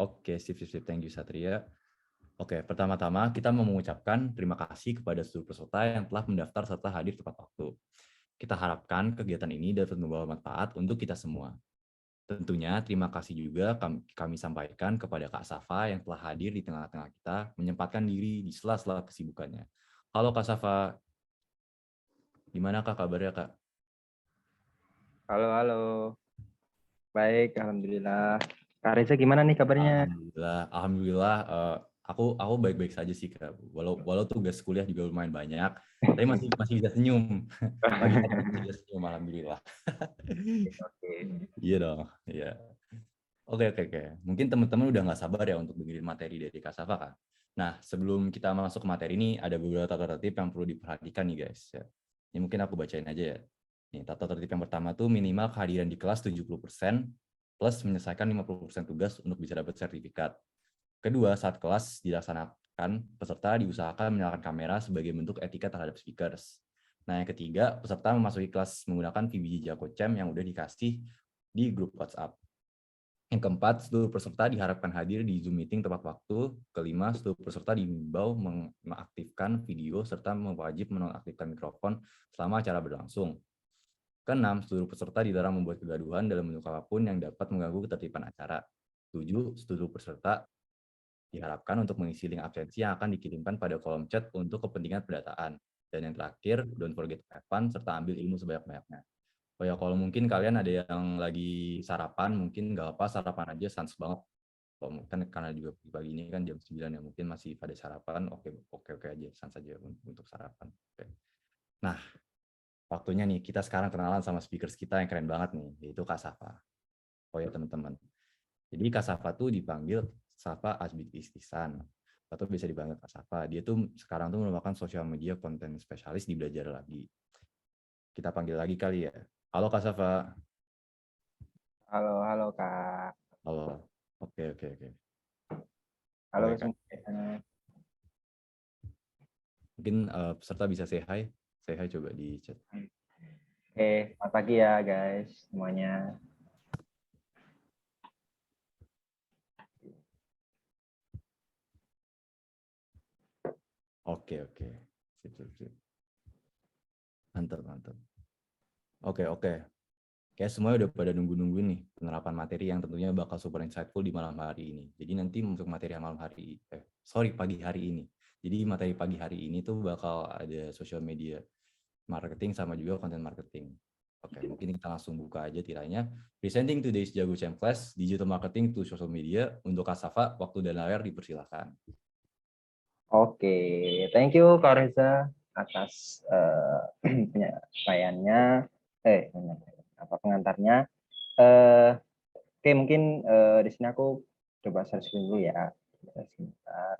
Oke, sip. Thank you, Satria. Oke, pertama-tama kita mau mengucapkan terima kasih kepada seluruh peserta yang telah mendaftar serta hadir tepat waktu. Kita harapkan kegiatan ini dapat membawa manfaat untuk kita semua. Tentunya terima kasih juga kami sampaikan kepada Kak Safa yang telah hadir di tengah-tengah kita, menyempatkan diri di sela-sela kesibukannya. Halo Kak Safa, gimana Kak kabarnya Kak? Halo. Baik, alhamdulillah. Kak Reza gimana nih kabarnya? Alhamdulillah, aku baik-baik saja sih Kak. Walau tugas kuliah juga lumayan banyak, tapi masih bisa senyum. Pagi hari masih bisa senyum, alhamdulillah. Oke. Iya dong, iya. Oke. Mungkin teman-teman udah nggak sabar ya untuk dengerin materi dari Kak Safa kan. Nah, sebelum kita masuk ke materi ini, ada beberapa tata tertib yang perlu diperhatikan nih guys. Ya. Ini mungkin aku bacain aja ya. Nih, tata tertib yang pertama tuh minimal kehadiran di kelas 70% plus menyelesaikan 50% tugas untuk bisa dapat sertifikat. Kedua, saat kelas dilaksanakan, peserta diusahakan menyalakan kamera sebagai bentuk etika terhadap speakers. Nah, yang ketiga, peserta memasuki kelas menggunakan VBG Jago Cam yang udah dikasih di grup WhatsApp. Yang keempat, seluruh peserta diharapkan hadir di Zoom meeting tepat waktu. Kelima, seluruh peserta diimbau mengaktifkan video serta wajib menonaktifkan mikrofon selama acara berlangsung. Keenam, seluruh peserta dilarang membuat kegaduhan dalam bentuk apapun yang dapat mengganggu ketertiban acara. 7, seluruh peserta diharapkan untuk mengisi link absensi yang akan dikirimkan pada kolom chat untuk kepentingan pendataan. Dan yang terakhir, don't forget to have fun serta ambil ilmu sebanyak-banyaknya. Oh ya, kalau mungkin kalian ada yang lagi sarapan, mungkin nggak apa sarapan aja, sans banget. Kalau kan karena juga pagi ini kan jam 9 ya, mungkin masih pada sarapan, oke aja, sans aja untuk sarapan. Oke. Nah, waktunya nih kita sekarang kenalan sama speakers kita yang keren banget nih, yaitu Kak Safa. Oh ya teman-teman. Jadi Kak Safa tuh dipanggil Safa Asbid Istisan, atau bisa dipanggil Kak Safa. Dia tuh sekarang tuh merupakan social media content spesialis di Belajar Lagi. Kita panggil lagi kali ya. Halo Kak Safa. Halo Kak. Halo. Oke. Halo Oke Kak. semuanya. Mungkin peserta bisa say hi. Say hi coba di chat. Oke, selamat pagi ya guys semuanya. Oke. Sip. Mantap. Oke. Kayak semuanya udah pada nungguin nih penerapan materi yang tentunya bakal super insightful di malam hari ini. Jadi nanti untuk materi pagi hari ini. Jadi materi pagi hari ini tuh bakal ada social media marketing sama juga content marketing. Oke, mungkin kita langsung buka aja tiranya. Presenting today's Jago Champ Class, Digital Marketing to Social Media. Untuk Kak Safa, waktu dan layar dipersilakan. Oke, thank you Kak Reza atas penyampaiannya. Pengantarnya. Oke, mungkin di sini aku coba share screen dulu ya. Sebentar.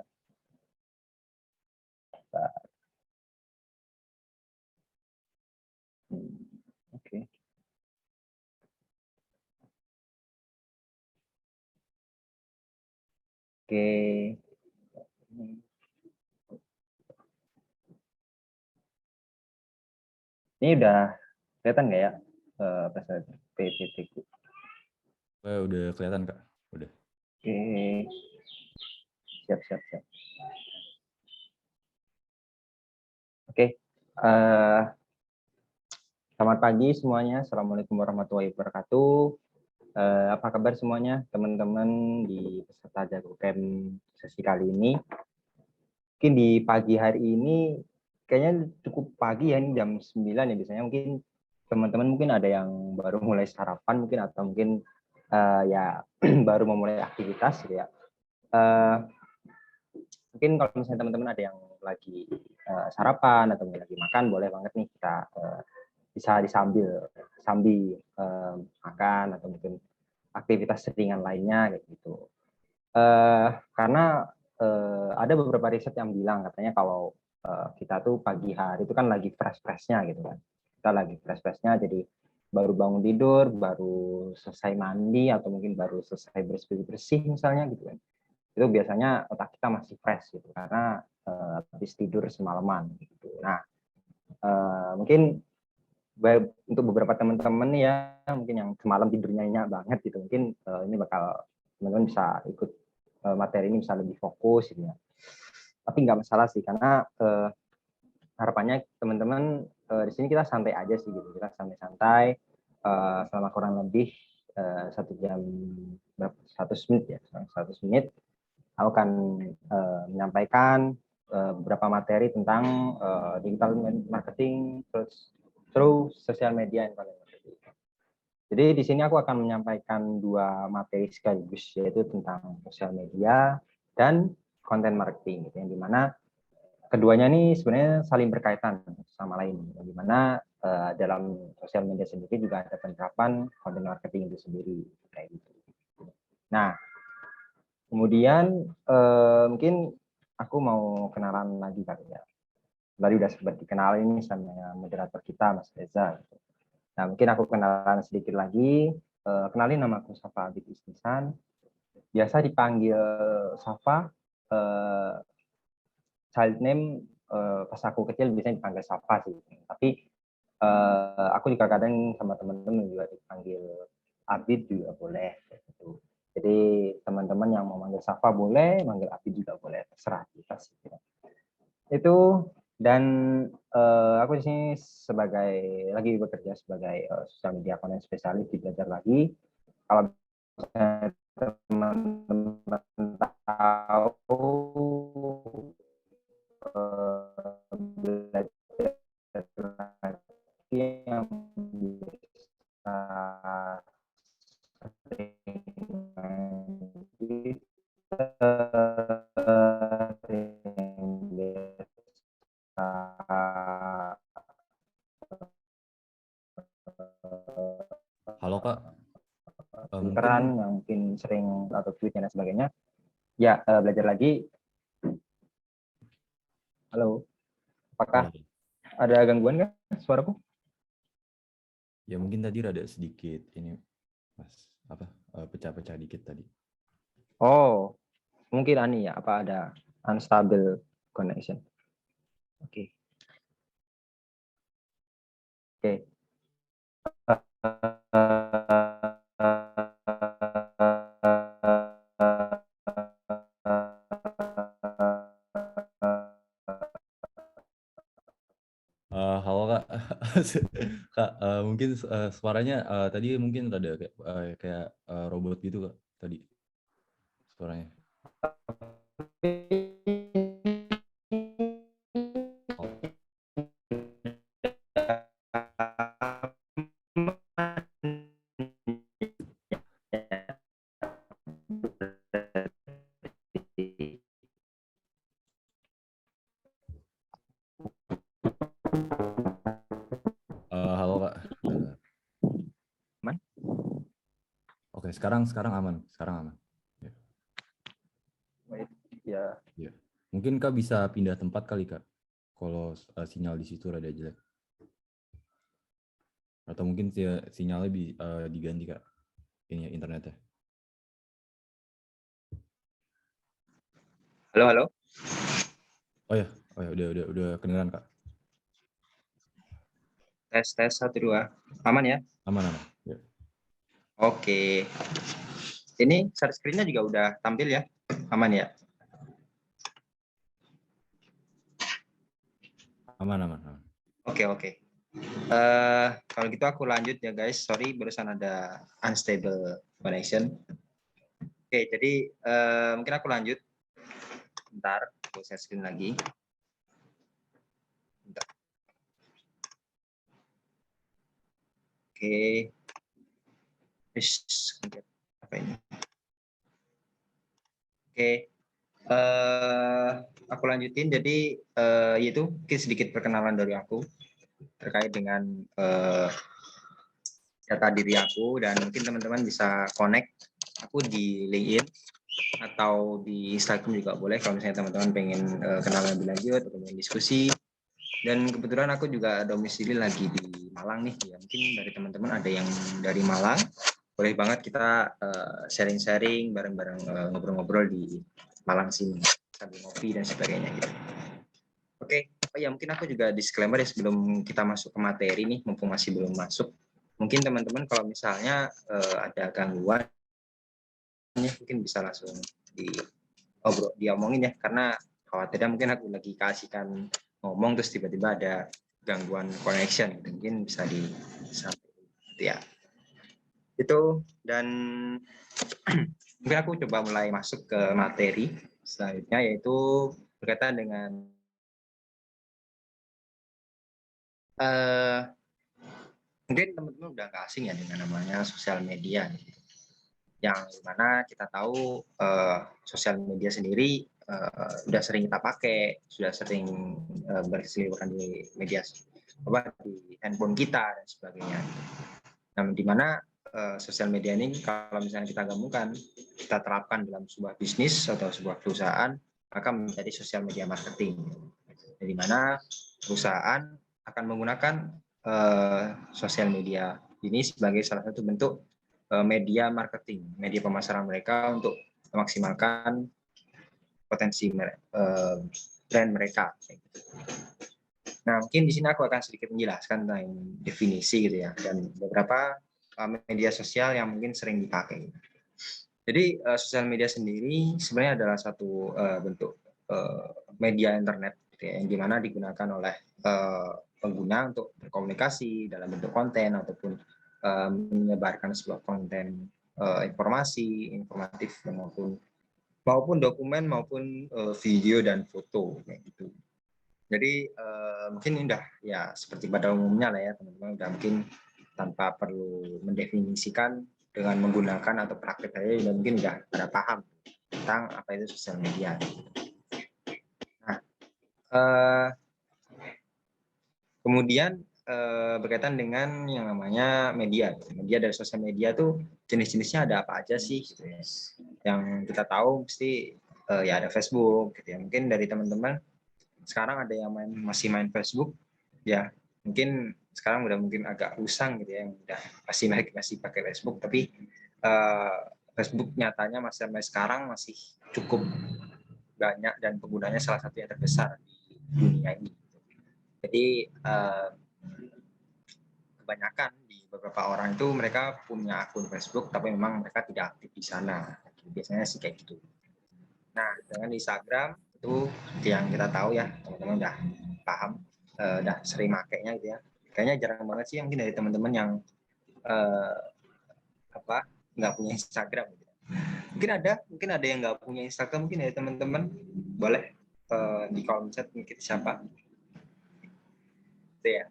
Oke. Oke. Ini udah kelihatan nggak ya PPT? Udah kelihatan Kak? Udah. Oke. Siap. Oke. Selamat pagi semuanya. Assalamualaikum warahmatullahi wabarakatuh. Apa kabar semuanya teman-teman di peserta Jago Camp sesi kali ini? Mungkin di pagi hari ini kayaknya cukup pagi ya, ini jam 9 ya biasanya. Mungkin teman-teman mungkin ada yang baru mulai sarapan mungkin, atau mungkin ya baru memulai aktivitas gitu ya. Mungkin kalau misalnya teman-teman ada yang lagi sarapan atau lagi makan, boleh banget nih kita bisa sambil makan atau mungkin aktivitas ringan lainnya kayak gitu. Karena ada beberapa riset yang bilang katanya kalau kita tuh pagi hari itu kan lagi fresh-freshnya gitu kan. Kita lagi fresh-freshnya, jadi baru bangun tidur, baru selesai mandi atau mungkin baru selesai bersih-bersih misalnya gitu kan. Itu biasanya otak kita masih fresh gitu karena habis tidur semalaman gitu. Nah, mungkin untuk beberapa teman-teman ya mungkin yang semalam tidurnya nyenyak banget gitu, mungkin ini bakal teman-teman bisa ikut materi ini bisa lebih fokus gitu ya. Tapi nggak masalah sih, karena harapannya teman-teman di sini kita santai aja sih gitu, kita santai-santai selama kurang lebih 1 jam 100 menit ya, 100 menit aku akan menyampaikan beberapa materi tentang digital marketing through social media and content marketing. Jadi di sini aku akan menyampaikan 2 materi sekaligus, yaitu tentang sosial media dan content marketing, gitu, yang dimana keduanya ini sebenarnya saling berkaitan sama lain, yang dimana dalam sosial media sendiri juga ada penerapan content marketing itu sendiri kayak gitu. Nah, kemudian mungkin aku mau kenalan lagi kali ya. Tadi udah sempat dikenalin sama moderator kita Mas Reza. Nah, mungkin aku kenalan sedikit lagi. Kenalin, nama aku Safa Abid Isnisan. Biasa dipanggil Safa. Child name pas aku kecil biasanya dipanggil Safa sih. Tapi aku juga kadang sama teman-teman juga dipanggil Abid juga boleh. Gitu. Jadi teman-teman yang mau manggil Safa boleh, manggil Abid juga boleh, terserah kita sih. Itu. Dan aku di sini lagi bekerja sebagai social media content spesialis di Belajar Lagi. Kalau teman-teman tahu Belajar Lagi yang bisa Halo Kak, Peran mungkin yang mungkin sering atau tweetnya dan sebagainya. Ya, Belajar Lagi. Halo, apakah ada gangguan nggak suaraku? ya mungkin tadi rada sedikit ini Mas, pecah-pecah dikit tadi. Oh, mungkin Ani ya, apa ada unstable connection? Oke. Oke. Halo Kak, Kak, mungkin suaranya tadi mungkin rada kayak robot gitu Kak tadi suaranya. Oh, halo Kak. Bentar. Aman? Oke, sekarang aman, sekarang aman. Ya. Ya. Ya. Mungkin Kak bisa pindah tempat kali Kak, kalau sinyal di situ rada jelek. Atau mungkin sinyalnya diganti Kak, ini internetnya. Halo, halo. Oh ya, udah kedengeran Kak. Tes 1 2. Aman ya? Aman. Ya. Oke. Ini share screen-nya juga udah tampil ya? Aman ya? Aman. Oke. Kalau gitu aku lanjut ya guys. Sorry barusan ada unstable connection. Oke, jadi mungkin aku lanjut. Bentar, aku share screen lagi. Bentar. Oke. Apa ini? Oke. Aku lanjutin. Jadi yaitu mungkin sedikit perkenalan dari aku terkait dengan data diri aku, dan mungkin teman-teman bisa connect aku di LinkedIn atau di Instagram juga boleh kalau misalnya teman-teman pengen kenalan lebih lanjut atau pengen diskusi. Dan kebetulan aku juga domisili lagi di Malang nih ya, mungkin dari teman-teman ada yang dari Malang, boleh banget kita sharing-sharing bareng-bareng, ngobrol-ngobrol di Malang sini sambil ngopi dan sebagainya gitu. Oke. Oh ya, mungkin aku juga disclaimer ya sebelum kita masuk ke materi nih, mumpung masih belum masuk. Mungkin teman-teman kalau misalnya ada gangguan, mungkin bisa langsung diomongin ya, karena khawatirnya mungkin aku lagi kasihkan ngomong terus tiba-tiba ada gangguan connection, mungkin bisa disampaikan ya itu. Dan mungkin aku coba mulai masuk ke materi selanjutnya, yaitu berkaitan dengan mungkin teman-teman udah nggak asing ya dengan namanya sosial media, yang mana kita tahu sosial media sendiri sudah sering kita pakai, sudah sering berseliweran di media di handphone kita dan sebagainya. Nah, di mana sosial media ini kalau misalnya kita gabungkan, kita terapkan dalam sebuah bisnis atau sebuah perusahaan, maka menjadi sosial media marketing. Di mana perusahaan akan menggunakan sosial media ini sebagai salah satu bentuk media marketing, media pemasaran mereka untuk memaksimalkan potensi brand mereka. Nah, mungkin di sini aku akan sedikit menjelaskan tentang definisi gitu ya, dan beberapa media sosial yang mungkin sering dipakai. Jadi sosial media sendiri sebenarnya adalah satu bentuk media internet gitu ya, yang dimana digunakan oleh pengguna untuk berkomunikasi dalam bentuk konten ataupun menyebarkan sebuah konten informasi, informatif maupun dokumen maupun video dan foto kayak gitu. Jadi mungkin udah ya seperti pada umumnya lah ya teman-teman, udah mungkin tanpa perlu mendefinisikan dengan menggunakan atau praktek saja udah mungkin udah paham tentang apa itu sosial media. Nah, kemudian berkaitan dengan yang namanya media. Media dari sosial media tuh jenis-jenisnya ada apa aja sih? Gitu ya. Yang kita tahu mesti ya ada Facebook. Gitu ya. Mungkin dari teman-teman sekarang ada yang masih main Facebook, ya mungkin sekarang udah mungkin agak usang gitu ya, yang udah masih pakai Facebook, tapi Facebook nyatanya masih sampai sekarang masih cukup banyak dan penggunanya salah satu yang terbesar di dunia ini. Jadi kebanyakan di beberapa orang itu mereka punya akun Facebook, tapi memang mereka tidak aktif di sana. Biasanya sih kayak gitu. Nah, dengan Instagram itu yang kita tahu ya, teman-teman udah paham, udah sering makainya gitu ya. Kayaknya jarang banget sih mungkin dari teman-teman yang nggak punya Instagram. Gitu. Mungkin ada yang nggak punya Instagram, mungkin dari teman-teman boleh di kolom chat mungkin siapa. Itu ya.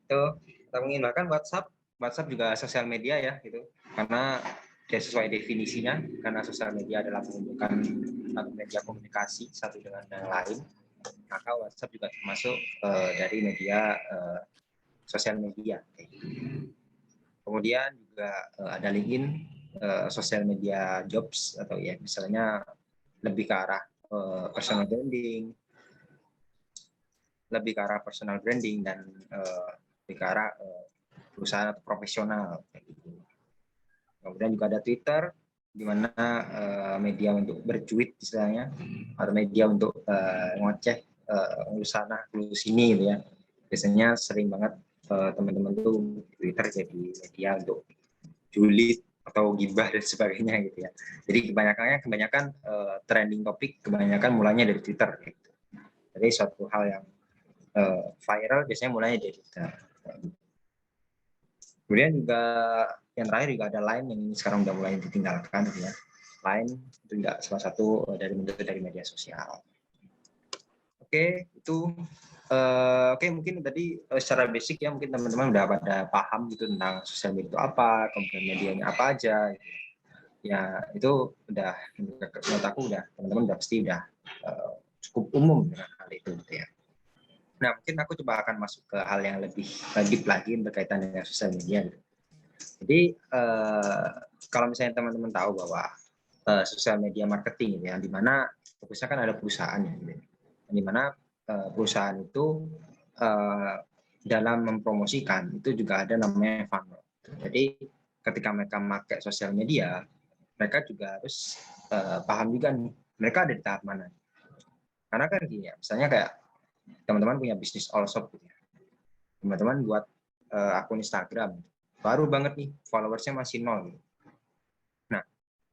Itu kita mungkin bahkan WhatsApp juga sosial media ya gitu. Karena dia sesuai definisinya, karena sosial media adalah menghubungkan media komunikasi satu dengan yang lain, maka WhatsApp juga termasuk dari media sosial media. Kemudian juga ada LinkedIn, sosial media jobs, atau ya misalnya lebih ke arah personal branding, dan lebih ke arah perusahaan atau profesional. Kemudian juga ada Twitter, di mana media untuk bercuit istilahnya, atau media untuk ngoceh sana sini gitu ya. Biasanya sering banget teman-teman tuh Twitter jadi media untuk julid atau gibah dan sebagainya gitu ya. Jadi kebanyakan trending topik kebanyakan mulainya dari Twitter gitu. Jadi suatu hal yang viral biasanya mulainya dari Twitter. Kemudian juga yang terakhir juga ada Line yang sekarang udah mulai ditinggalkan gitu ya. Line itu juga salah satu dari media sosial. Oke, itu oke, mungkin tadi secara basic ya mungkin teman-teman udah pada paham gitu tentang sosial media itu apa, kemudian medianya apa aja. Ya itu udah menurut aku udah teman-teman udah pasti udah cukup umum dengan hal itu gitu ya. Nah, mungkin aku coba akan masuk ke hal yang lebih deep lagi berkaitan dengan sosial media. Gitu. Jadi kalau misalnya teman-teman tahu bahwa sosial media marketing, gitu, yang dimana fokusnya kan ada perusahaan, gitu, yang dimana perusahaan itu dalam mempromosikan itu juga ada namanya funnel. Jadi ketika mereka pakai sosial media, mereka juga harus paham juga nih, mereka ada di tahap mana. Karena kan gini ya, misalnya kayak teman-teman punya bisnis all shop gitu ya. Teman-teman buat akun Instagram, baru banget nih, followersnya masih 0. Gitu. Nah,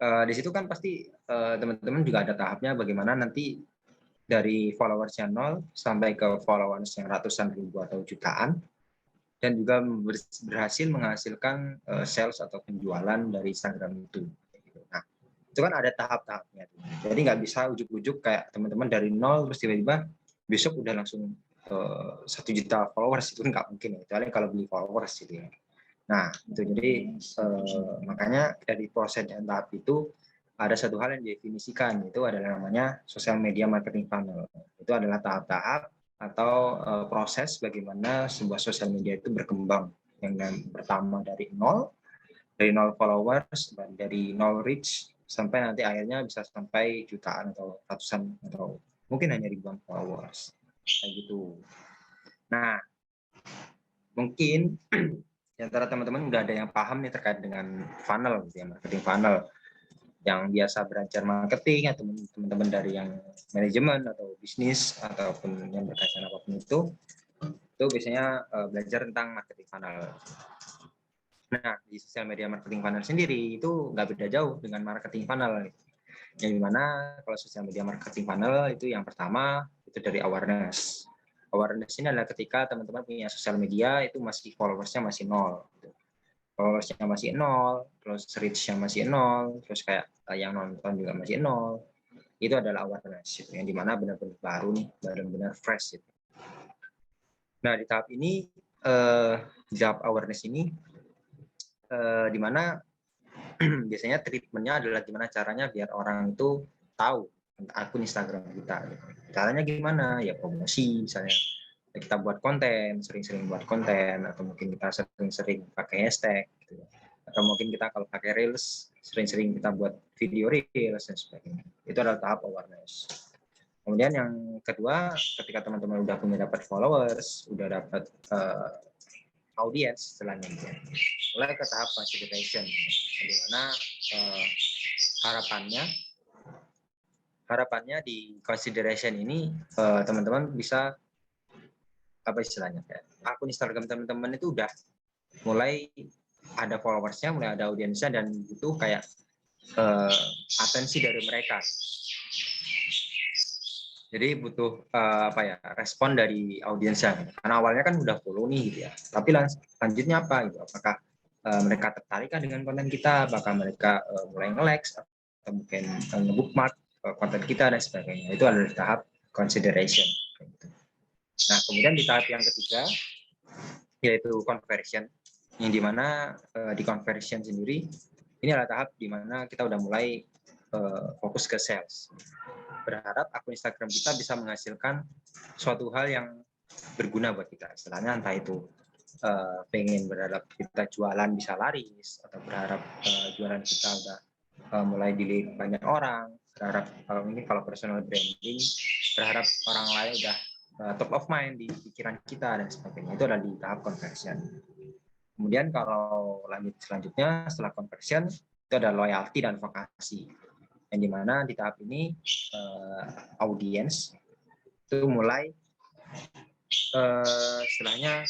Di situ kan pasti teman-teman juga ada tahapnya bagaimana nanti dari followers yang 0 sampai ke followers yang ratusan ribu atau jutaan, dan juga berhasil menghasilkan sales atau penjualan dari Instagram itu. Nah, itu kan ada tahap-tahapnya. Jadi nggak bisa ujuk-ujuk kayak teman-teman dari 0 terus tiba-tiba besok udah langsung 1 juta followers, itu nggak mungkin ya, kecuali kalau beli followers gitu ya. Nah, itu jadi makanya dari proses dan tahap itu ada satu hal yang didefinisikan, itu adalah namanya social media marketing funnel. Itu adalah tahap-tahap atau proses bagaimana sebuah sosial media itu berkembang. Yang pertama dari nol followers, dari nol reach, sampai nanti akhirnya bisa sampai jutaan atau ratusan atau mungkin hanya ribuan followers. Kayak gitu. Nah, mungkin di antara teman-teman udah ada yang paham nih terkait dengan funnel, gitu ya, marketing funnel. Yang biasa belajar marketing atau teman-teman dari yang manajemen atau bisnis ataupun yang berkaitan apapun itu biasanya belajar tentang marketing funnel. Nah, di sosial media marketing funnel sendiri itu nggak beda jauh dengan marketing funnel. Yang dimana kalau sosial media marketing funnel itu yang pertama itu dari awareness. Awareness ini adalah ketika teman-teman punya sosial media itu masih followersnya masih 0. Followersnya masih 0, terus reach-nya masih 0, terus kayak yang nonton juga masih 0. Itu adalah awareness, yang dimana benar-benar baru nih, benar-benar fresh. Gitu. Nah, di tahap ini, di tahap awareness ini, dimana biasanya treatmentnya adalah gimana caranya biar orang itu tahu akun Instagram kita. Caranya gimana? Ya promosi misalnya. Kita buat konten, sering-sering buat konten, atau mungkin kita sering-sering pakai hashtag, gitu. Atau mungkin kita kalau pakai Reels, sering-sering kita buat video Reels dan sebagainya. Itu adalah tahap awareness. Kemudian yang kedua, ketika teman-teman udah punya dapat followers, udah dapat audience istilahnya, mulai ke tahap consideration, di mana harapannya di consideration ini teman-teman bisa apa istilahnya kayak akun Instagram teman-teman itu udah mulai ada followersnya, mulai ada audiensnya, dan itu kayak atensi dari mereka. Jadi butuh apa ya, respon dari audiensnya. Karena awalnya kan udah follow nih gitu ya. Tapi lanjutnya apa gitu? Apakah mereka tertarik dengan konten kita? Apakah mereka mulai nge-like atau mungkin nge-bookmark konten kita dan sebagainya. Itu adalah tahap consideration. Nah, kemudian di tahap yang ketiga yaitu conversion, yang dimana di conversion sendiri ini adalah tahap dimana kita udah mulai fokus ke sales. Berharap akun Instagram kita bisa menghasilkan suatu hal yang berguna buat kita. Istilahnya entah itu pengen berharap kita jualan bisa laris, atau berharap jualan kita udah mulai dilihat banyak orang, berharap kalau personal branding, berharap orang lain udah top of mind di pikiran kita dan sebagainya. Itu adalah di tahap conversion. Kemudian kalau selanjutnya setelah conversion itu ada loyalty dan vokasi, yang dimana di tahap ini audience itu mulai istilahnya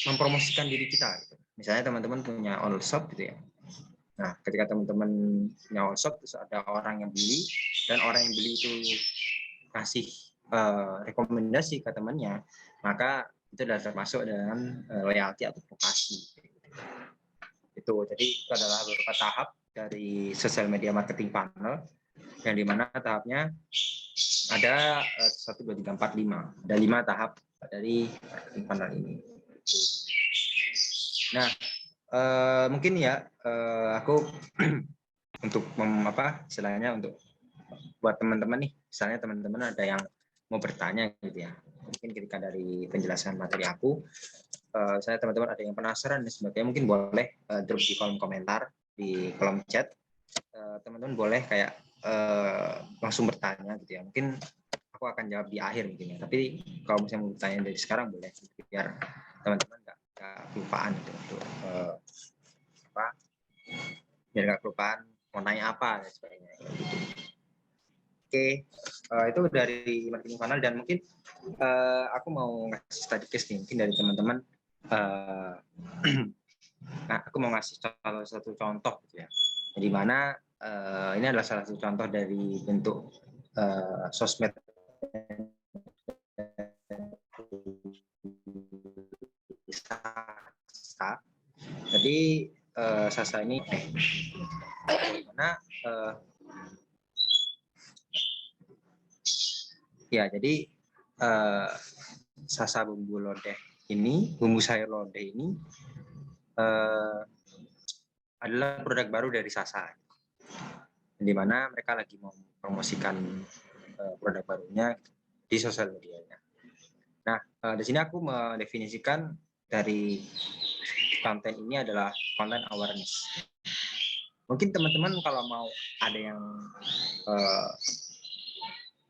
mempromosikan diri kita. Gitu. Misalnya teman-teman punya online shop gitu ya. Nah, ketika teman-teman punya online shop terus ada orang yang beli, dan orang yang beli itu kasih rekomendasi ke temannya, maka itu sudah termasuk dengan loyalty atau vokasi. Itu jadi itu adalah beberapa tahap dari social media marketing funnel, yang dimana tahapnya ada 1, 2, 3, 4, 5. Ada 5 tahap dari marketing funnel ini. Nah, mungkin ya aku untuk istilahnya untuk buat teman-teman nih, misalnya teman-teman ada yang mau bertanya gitu ya, mungkin ketika dari penjelasan materi aku, saya teman-teman ada yang penasaran dan sebagainya, mungkin boleh drop di kolom komentar, di kolom chat, teman-teman boleh kayak langsung bertanya gitu ya, mungkin aku akan jawab di akhir mungkin ya, tapi kalau misalnya mau bertanya dari sekarang boleh, biar teman-teman nggak kelupaan gitu, untuk biar nggak kelupaan mau nanya apa dan sebagainya gitu. Oke, itu dari marketing funnel, dan mungkin aku mau ngasih study case nih, mungkin dari teman-teman. Nah, aku mau ngasih satu contoh gitu ya, di mana ini adalah salah satu contoh dari bentuk sosmed. Sasa. Jadi Sasa ini mana ya jadi Sasa bumbu lodeh ini, bumbu sayur lodeh ini adalah produk baru dari Sasa, di mana mereka lagi mau promosikan produk barunya di sosial medianya. Nah, di sini aku mendefinisikan dari konten ini adalah konten awareness. Mungkin teman-teman kalau mau ada yang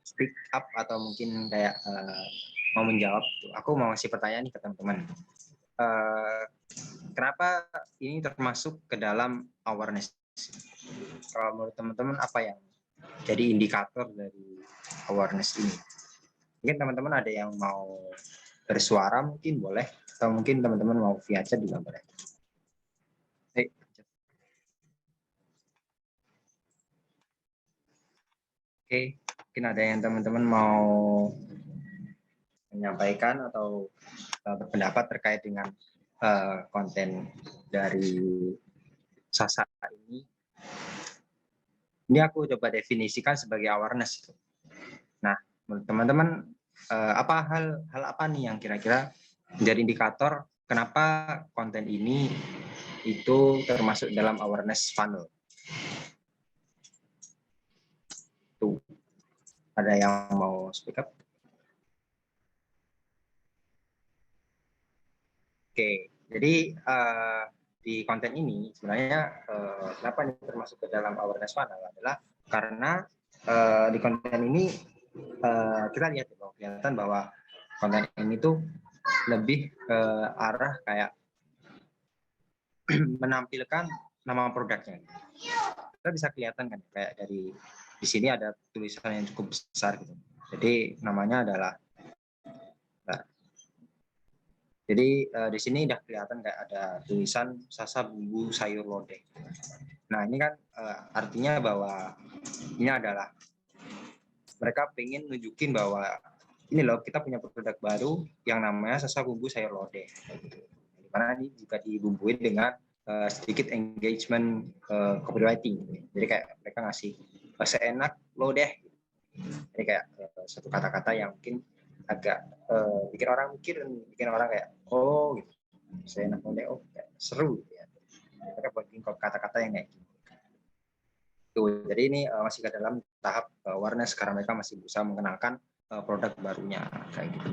speak up atau mungkin kayak mau menjawab, aku mau ngasih pertanyaan nih ke teman-teman. Kenapa ini termasuk ke dalam awareness? Kalau menurut teman-teman apa yang jadi indikator dari awareness ini? Mungkin teman-teman ada yang mau bersuara mungkin boleh, atau mungkin teman-teman mau via chat juga boleh. Oke, mungkin ada yang teman-teman mau menyampaikan atau berpendapat terkait dengan konten dari Sasa ini. Ini aku coba definisikan sebagai awareness. Nah, menurut teman-teman hal apa nih yang kira-kira menjadi indikator kenapa konten ini itu termasuk dalam awareness funnel? Tuh, ada yang mau speak up? Oke, jadi di konten ini sebenarnya kenapa ini termasuk ke dalam awareness funnel adalah karena di konten ini kita lihat bahwa kelihatan bahwa konten ini tuh lebih ke arah kayak menampilkan nama produknya. Kita bisa kelihatan kan kayak dari di sini ada tulisan yang cukup besar gitu. Jadi namanya adalah Jadi di sini udah kelihatan kayak ada tulisan Sasa bumbu sayur lodeh. Nah ini kan artinya bahwa ini adalah mereka pengen nunjukin bahwa ini loh kita punya produk baru yang namanya Sasa bumbu sayur lodeh. Dimana ini juga dibumbuin dengan sedikit engagement copywriting. Jadi kayak mereka ngasih seenak lodeh. Jadi kayak satu kata-kata yang mungkin agak bikin orang mikir, bikin orang kayak oh gitu, saya enak lodeh, oh kayak seru gitu ya. Mereka bikin kata-kata yang kayak gitu. Tuh, jadi ini masih ke dalam tahap awareness karena mereka masih berusaha mengenalkan produk barunya kayak gitu.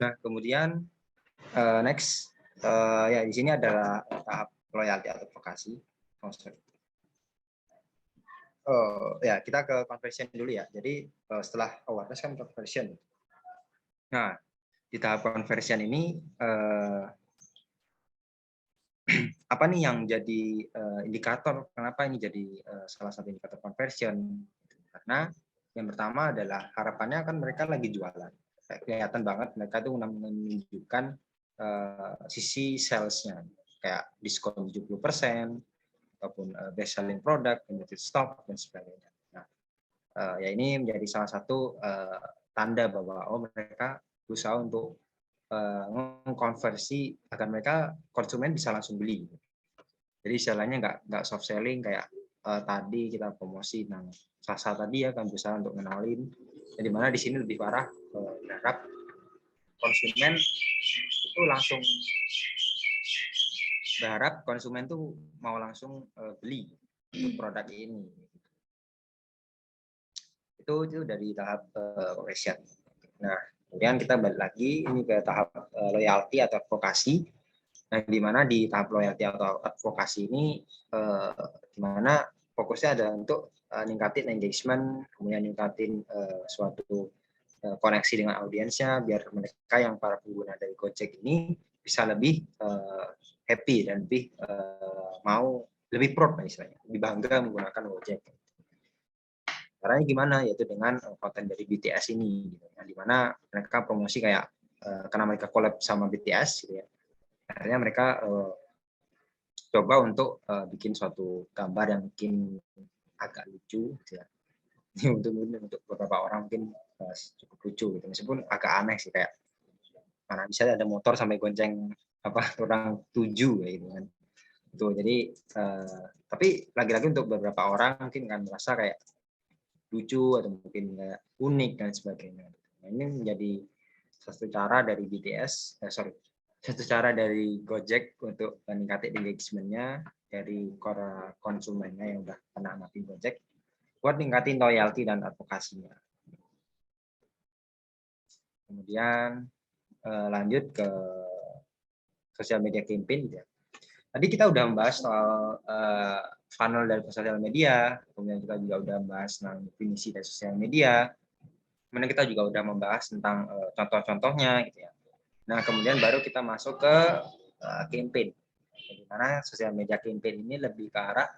Nah kemudian next ya di sini adalah tahap loyalty atau advokasi. Oh, sorry. Ya kita ke conversion dulu ya. Jadi setelah awareness kan conversion. Nah di tahap conversion ini apa nih yang jadi indikator kenapa ini jadi salah satu indikator conversion? Karena yang pertama adalah harapannya kan mereka lagi jualan. Kelihatan banget mereka tuh menunjukkan sisi salesnya kayak diskon 70% ataupun best selling product, limited stock dan sebagainya. Nah, ya ini menjadi salah satu tanda bahwa mereka berusaha untuk mengkonversi agar mereka konsumen bisa langsung beli. Jadi istilahnya nggak soft selling kayak tadi kita promosi tentang Sasa tadi ya kan berusaha untuk mengenalin. Di mana di sini lebih parah berharap konsumen itu langsung berharap konsumen tuh mau langsung beli untuk produk ini. Itu dari tahap conversion. Nah, kemudian kita balik lagi ini ke tahap loyalty atau advokasi. Nah, di mana di tahap loyalty atau advokasi ini di mana fokusnya ada untuk ningkatin engagement, kemudian ningkatin suatu koneksi dengan audiensnya biar mereka yang para pengguna dari Gojek ini bisa lebih happy dan lebih mau lebih proud istilahnya, lebih bangga menggunakan Gojek. Caranya gimana? Yaitu dengan konten dari BTS ini, gitu. Yang dimana mereka promosi kayak karena mereka collab sama BTS, gitu ya. Akhirnya mereka coba untuk bikin suatu gambar yang mungkin agak lucu, gitu ya. Untuk beberapa orang mungkin cukup lucu gitu, meskipun agak aneh sih, kayak mana bisa ada motor sampai gonceng orang 7 kayak gitu kan. Tuh, jadi tapi lagi-lagi untuk beberapa orang mungkin akan merasa kayak lucu atau mungkin kayak unik dan sebagainya. Nah, ini menjadi satu cara dari BTS, satu cara dari Gojek untuk meningkatkan engagement-nya dari konsumennya yang udah pernah namatin Gojek buat ningkatin loyalty dan advokasinya. Kemudian lanjut ke sosial media campaign gitu ya. Tadi kita udah membahas soal funnel dari sosial media, kemudian kita juga udah membahas tentang definisi dari sosial media, kemudian kita juga udah membahas tentang contoh-contohnya gitu ya. Nah, kemudian baru kita masuk ke campaign. Di mana sosial media campaign ini lebih ke arah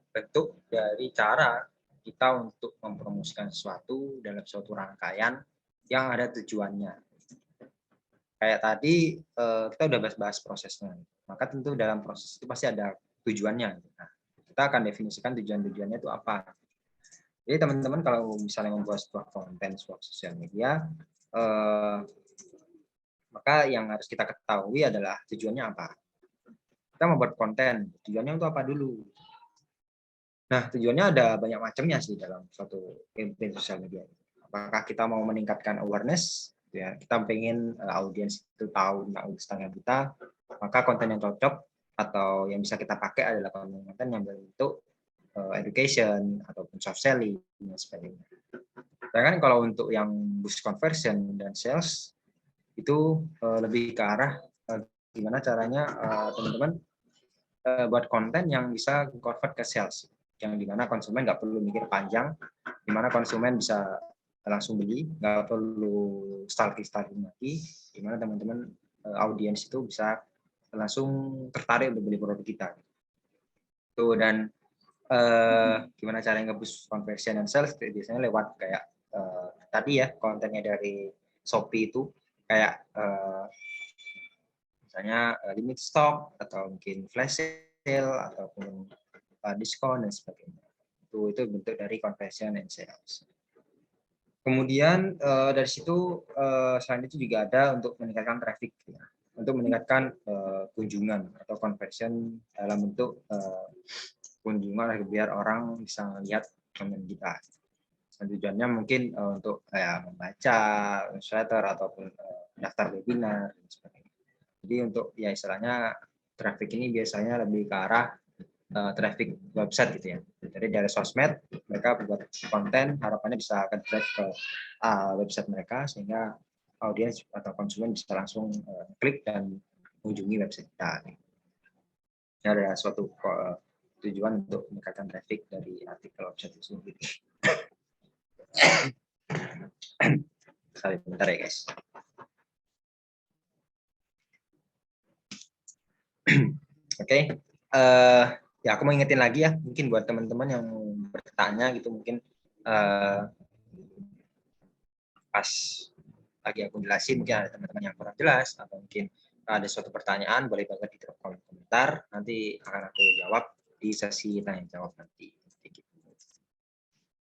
bentuk dari cara kita untuk mempromosikan sesuatu dalam suatu rangkaian yang ada tujuannya. Kayak tadi kita udah bahas prosesnya, maka tentu dalam proses itu pasti ada tujuannya. Nah, kita akan definisikan tujuan-tujuannya itu apa. Jadi teman-teman kalau misalnya membuat sebuah konten, sebuah sosial media, maka yang harus kita ketahui adalah tujuannya apa. Kita membuat konten, tujuannya untuk apa dulu. Nah, tujuannya ada banyak macamnya sih dalam suatu campaign sosial media. Apakah kita mau meningkatkan awareness, ya, kita pengen audiens itu tahu tentang Instagram kita, maka konten yang cocok atau yang bisa kita pakai adalah konten yang berbentuk education ataupun soft selling dan sebagainya. Sedangkan kalau untuk yang boost conversion dan sales itu lebih ke arah gimana caranya teman-teman buat konten yang bisa convert ke sales, yang dimana konsumen nggak perlu mikir panjang, dimana konsumen bisa langsung beli, nggak perlu stalking lagi, dimana teman-teman audiens itu bisa langsung tertarik untuk beli produk kita. Tuh, dan gimana cara nge-boost conversion and sales biasanya lewat kayak tadi ya, kontennya dari Shopee itu kayak misalnya limit stock atau mungkin flash sale ataupun diskon dan sebagainya. Itu bentuk dari conversion and sales. Kemudian dari situ selain itu juga ada untuk meningkatkan traffic, ya. Untuk meningkatkan kunjungan atau conversion dalam bentuk kunjungan biar orang bisa melihat konten kita. Dan tujuannya mungkin untuk membaca newsletter ataupun daftar webinar dan sebagainya. Jadi untuk ya istilahnya traffic ini biasanya lebih ke arah traffic website gitu ya. Jadi dari sosmed mereka buat konten, harapannya bisa akan drive ke website mereka sehingga audiens atau konsumen bisa langsung klik dan mengunjungi website kita. Ini ada suatu tujuan untuk meningkatkan traffic dari artikel website itu sendiri. Bentar ya guys. Oke, ya aku mau ingetin lagi ya, mungkin buat teman-teman yang bertanya gitu, mungkin pas lagi aku jelasin mungkin ada teman-teman yang kurang jelas atau mungkin ada suatu pertanyaan, boleh banget di kolom komentar, nanti akan aku jawab di sesi tanya jawab nanti.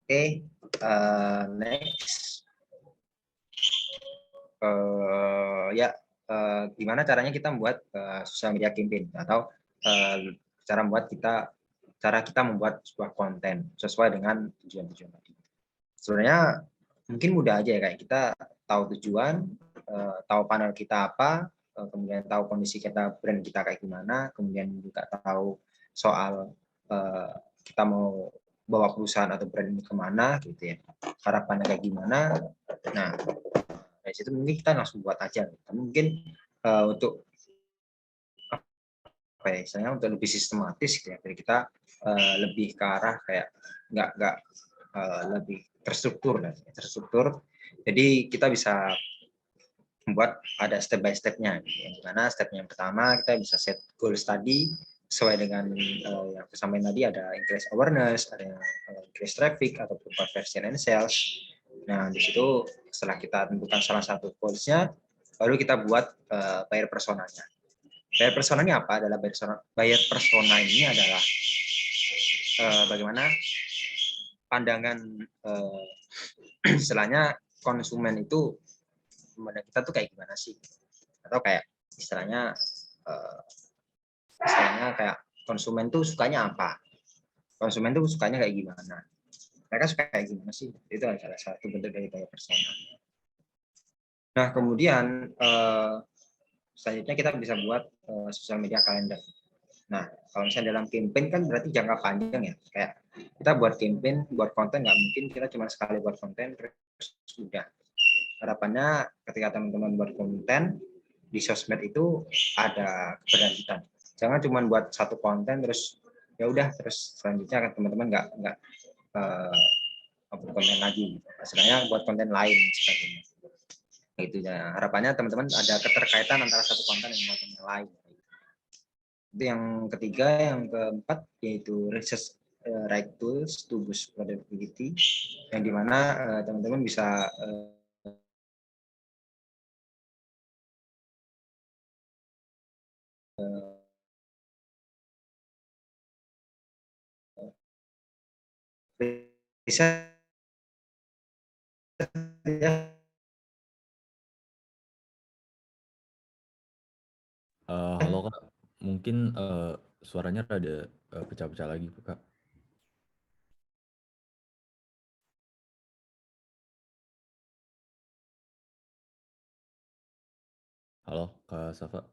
Oke, next. Gimana caranya kita membuat sosial media campaign atau cara kita membuat sebuah konten sesuai dengan tujuan-tujuan tadi. Sebenarnya mungkin mudah aja ya, kayak kita tahu tujuan, tahu panel kita apa, kemudian tahu kondisi kita, brand kita kayak gimana, kemudian juga tahu soal kita mau bawa perusahaan atau brand ini kemana gitu ya, harapannya kayak gimana. Nah, dari situ mungkin kita langsung buat aja. Mungkin untuk misalnya untuk lebih sistematis gitu ya, jadi kita lebih ke arah kayak nggak lebih terstruktur. Jadi kita bisa membuat ada step by step-nya. Yang mana step yang pertama kita bisa set goal tadi sesuai dengan yang aku sampaikan tadi, ada increase awareness, ada increase traffic ataupun conversion and sales. Nah, di situ setelah kita tentukan salah satu goals-nya, baru kita buat buyer personanya. Buyer persona ini apa? Adalah buyer persona ini adalah bagaimana pandangan istilahnya konsumen itu kepada kita tuh kayak gimana sih? Atau kayak istilahnya kayak konsumen tuh sukanya apa? Konsumen tuh sukanya kayak gimana? Mereka suka kayak gimana sih? Itu adalah salah satu bentuk dari buyer persona. Nah, kemudian selanjutnya kita bisa buat sosial media kalender. Nah, kalau misalnya dalam campaign kan berarti jangka panjang ya. Kayak kita buat campaign, buat konten nggak mungkin kita cuma sekali buat konten terus sudah. Harapannya ketika teman-teman buat konten di sosmed itu ada keberlanjutan. Jangan cuma buat satu konten terus ya udah terus selanjutnya kan teman-teman nggak upload konten lagi. Sebenarnya buat konten lain sebagainya. Itu ya. Harapannya teman-teman ada keterkaitan antara satu konten dengan konten yang lain. Itu yang ketiga. Yang keempat yaitu research right tools to boost productivity, yang dimana teman-teman bisa riset ya. Halo Kak, mungkin suaranya rada pecah-pecah lagi Kak. Halo Kak Safa.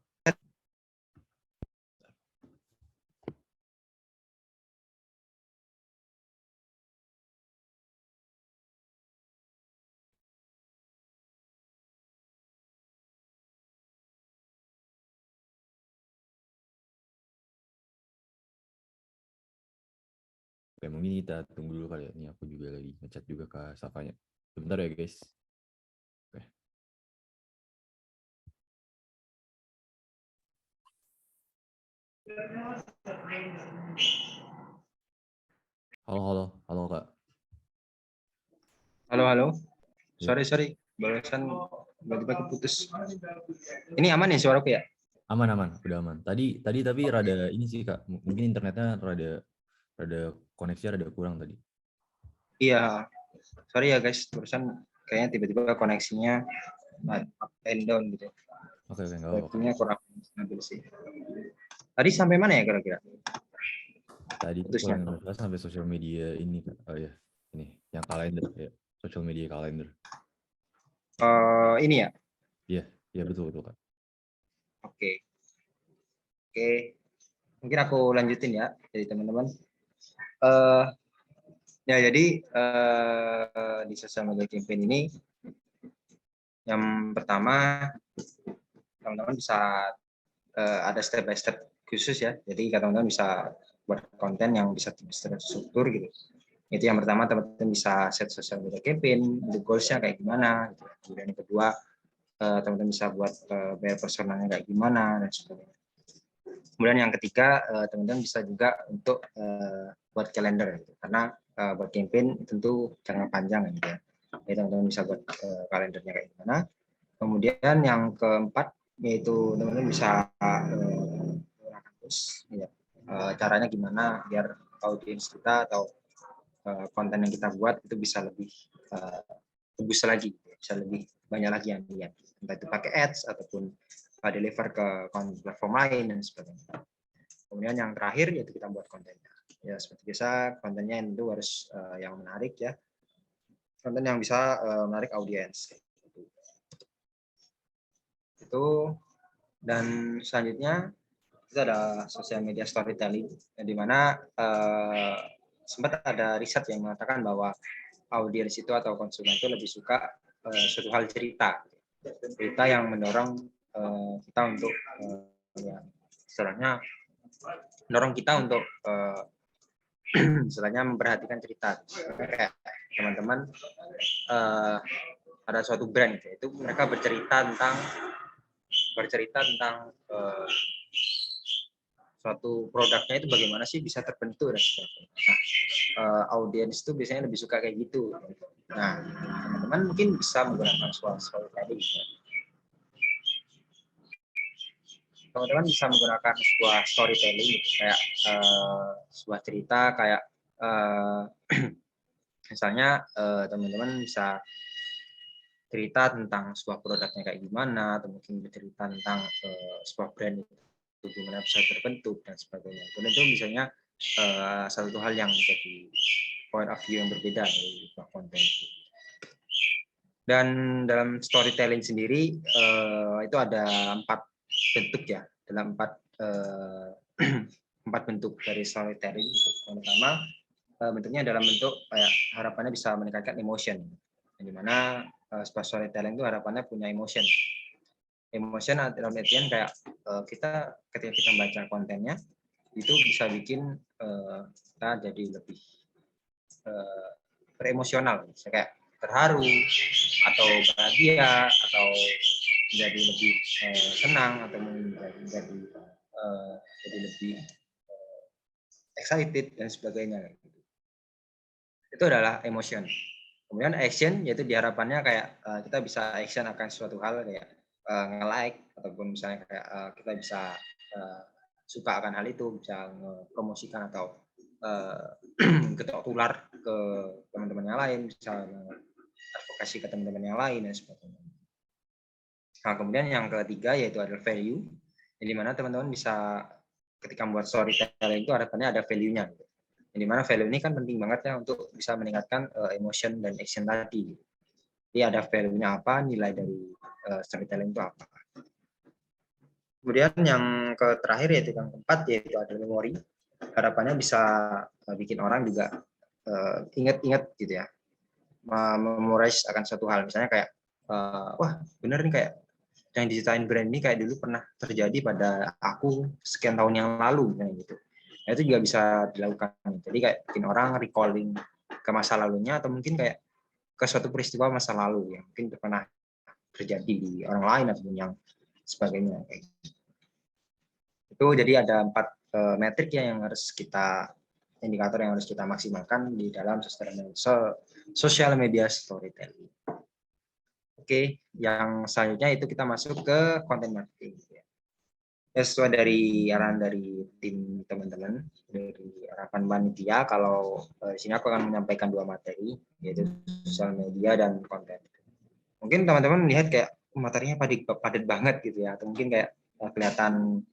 Oke, mungkin kita tunggu dulu kali ya. Ini aku juga lagi ngechat juga ke Safanya. Sebentar ya guys. Oke. Halo Kak. Halo. Ya, Sorry. Barusan tiba-tiba keputus. Ini aman ya suaraku ya? aman, udah aman. Tadi tapi rada ini sih Kak, mungkin internetnya rada koneksi rada kurang tadi. Iya. Sorry ya guys, barusan kayaknya tiba-tiba koneksinya up and down gitu. Oke, enggak apa-apa Kak. Koneksinya kurang stabil sih. Tadi sampai mana ya kira-kira? Tadi tuh kalau Putusnya. nggak salah sampai sosial media ini Kak. Oh ya, ini yang kalender ya. Social media kalender. Ini ya. Iya betul Kak. Oke. Mungkin aku lanjutin ya, jadi teman-teman. Ya jadi di sosial media campaign ini, yang pertama teman-teman bisa ada step by step khusus ya. Jadi teman-teman bisa buat konten yang bisa terstruktur gitu. Itu yang pertama, teman-teman bisa set sosial media campaign, goals-nya kayak gimana. Gitu. Kemudian yang kedua, teman-teman bisa buat buyer personanya kayak gimana dan sebagainya. Kemudian yang ketiga, teman-teman bisa juga untuk buat kalender, gitu. Karena buat campaign tentu jangka panjang gitu ya. Jadi teman-teman bisa buat kalendernya kayak gimana. Kemudian yang keempat yaitu teman-teman bisa menggunakan tools, ya. Caranya gimana biar audiens kita atau konten yang kita buat itu bisa lebih bagus lagi, bisa lebih banyak lagi yang lihat, entah itu pakai ads ataupun deliver ke platform lain dan sebagainya. Kemudian yang terakhir yaitu kita buat kontennya. Ya seperti biasa kontennya itu harus yang menarik ya, konten yang bisa menarik audiens. Itu. Dan selanjutnya itu ada sosial media storytelling, di mana sempat ada riset yang mengatakan bahwa audiens itu atau konsumen itu lebih suka suatu hal cerita yang mendorong kita untuk ya, istilahnya mendorong kita untuk istilahnya memperhatikan cerita. Kayak teman-teman ada suatu brand itu mereka bercerita tentang suatu produknya itu bagaimana sih bisa terbentuk dan sebagainya. Nah, audiens itu biasanya lebih suka kayak gitu. Nah, teman-teman mungkin bisa menggunakan storytelling. teman-teman bisa menggunakan sebuah storytelling gitu, kayak sebuah cerita kayak misalnya teman-teman bisa cerita tentang sebuah produknya kayak gimana, atau mungkin bercerita tentang sebuah brand itu gimana bisa terbentuk dan sebagainya. Dan itu misalnya satu hal yang menjadi point of view yang berbeda dari sebuah konten itu. Dan dalam storytelling sendiri itu ada 4 bentuk ya, dalam 4 bentuk dari storytelling. Yang pertama bentuknya dalam bentuk kayak harapannya bisa meningkatkan emotion, yang dimana sebuah storytelling itu harapannya punya emotion dalam artian kayak kita ketika kita baca kontennya itu bisa bikin kita jadi lebih beremosional, misalnya kayak terharu atau bahagia atau menjadi lebih senang atau menjadi lebih excited dan sebagainya. Itu adalah emotion. Kemudian action yaitu diharapkannya kayak kita bisa action akan suatu hal kayak nge-like ataupun misalnya kayak kita bisa suka akan hal itu, bisa mempromosikan atau kita tular ke teman-teman yang lain, bisa advokasi ke teman-teman yang lain dan sebagainya. Nah, kemudian yang ketiga yaitu adalah value, yang dimana teman-teman bisa ketika membuat storytelling itu harapannya ada value-nya. Yang dimana value ini kan penting banget ya untuk bisa meningkatkan emotion dan action tadi. Jadi ada value-nya apa, nilai dari storytelling itu apa. Kemudian yang terakhir yaitu yang keempat yaitu ada memori. Harapannya bisa bikin orang juga ingat-ingat gitu ya, memorize akan suatu hal. Misalnya kayak wah bener nih kayak yang diceritain brand ini kayak dulu pernah terjadi pada aku sekian tahun yang lalu gitu. Nah, itu juga bisa dilakukan. Jadi kayak bikin orang recalling ke masa lalunya atau mungkin kayak ke suatu peristiwa masa lalu yang mungkin pernah terjadi di orang lain ataupun yang sebagainya. Itu jadi ada 4 metrik ya yang harus kita indikator yang harus kita maksimalkan di dalam social media storytelling. Oke, yang selanjutnya itu kita masuk ke content marketing. Ya, sesuai dari arahan dari tim teman-teman, dari harapan panitia, kalau di sini aku akan menyampaikan 2 materi, yaitu sosial media dan konten. Mungkin teman-teman melihat kayak materinya padat banget gitu ya, atau mungkin kayak kelihatan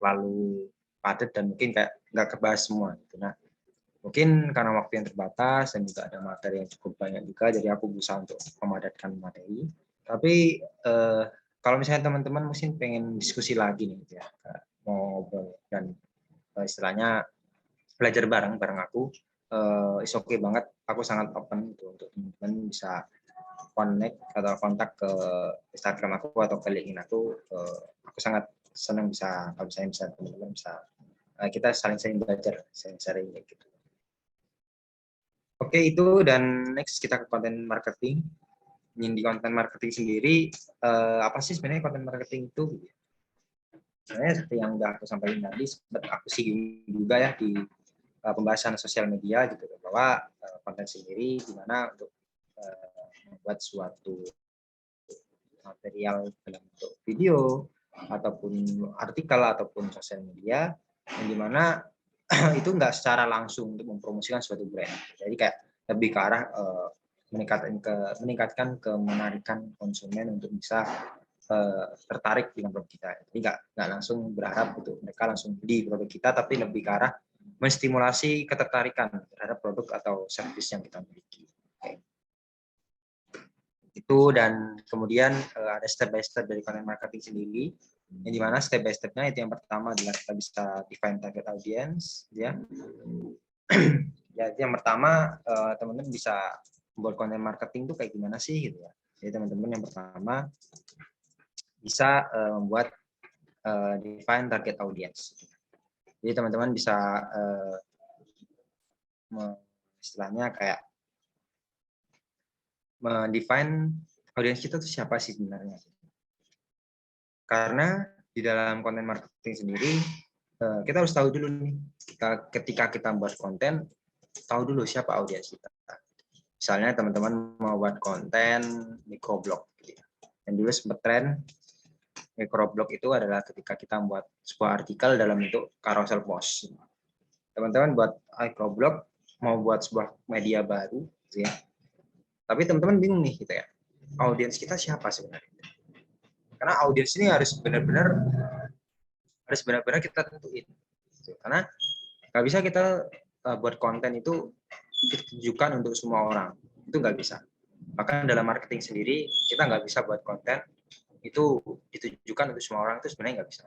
lalu padat dan mungkin kayak nggak kebahas semua. Gitu. Nah, mungkin karena waktu yang terbatas dan juga ada materi yang cukup banyak juga, jadi aku berusaha untuk memadatkan materi. Tapi kalau misalnya teman-teman mungkin pengen diskusi lagi nih, gitu ya, mau ngobrol dan istilahnya belajar bareng aku, is okay banget. Aku sangat open untuk teman-teman bisa connect atau kontak ke Instagram aku atau ke LinkedIn aku. Aku sangat senang bisa kalau misalnya bisa teman-teman bisa kita saling belajar, sharing gitu. Oke, itu dan next kita ke konten marketing. Di konten marketing sendiri, apa sih sebenarnya konten marketing itu? Sebenarnya seperti yang udah aku sampaikan tadi, sempat aku singgung juga ya di pembahasan sosial media gitu, bahwa konten sendiri gimana untuk membuat suatu material dalam bentuk video ataupun artikel ataupun sosial media yang dimana itu nggak secara langsung untuk mempromosikan suatu brand. Jadi kayak lebih ke arah meningkatkan kemenarikan konsumen untuk bisa tertarik dengan produk kita. Jadi nggak langsung berharap untuk mereka langsung beli produk kita, tapi lebih ke arah menstimulasi ketertarikan terhadap produk atau servis yang kita miliki. Okay. Itu dan kemudian ada step by step dari content marketing sendiri. Yang dimana step by stepnya itu yang pertama adalah kita bisa define target audience, ya. Ya, yang pertama teman-teman bisa membuat konten marketing itu kayak gimana sih gitu ya. Jadi teman-teman yang pertama bisa membuat define target audience. Jadi teman-teman bisa istilahnya kayak mendefine audiens kita itu siapa sih sebenarnya. Karena di dalam konten marketing sendiri kita harus tahu dulu nih, ketika kita buat konten, tahu dulu siapa audiens kita. Misalnya teman-teman mau buat konten microblog, gitu ya. Dan dulu sempat tren microblog itu adalah ketika kita membuat sebuah artikel dalam bentuk carousel post. Teman-teman buat microblog mau buat sebuah media baru, gitu ya. Tapi teman-teman bingung nih, gitu ya. Audiens kita siapa sebenarnya? Karena audiens ini harus benar-benar kita tentuin. Gitu. Karena nggak bisa kita buat konten itu ditujukan untuk semua orang. Itu nggak bisa. Bahkan dalam marketing sendiri, kita nggak bisa buat konten itu ditujukan untuk semua orang, itu sebenarnya nggak bisa.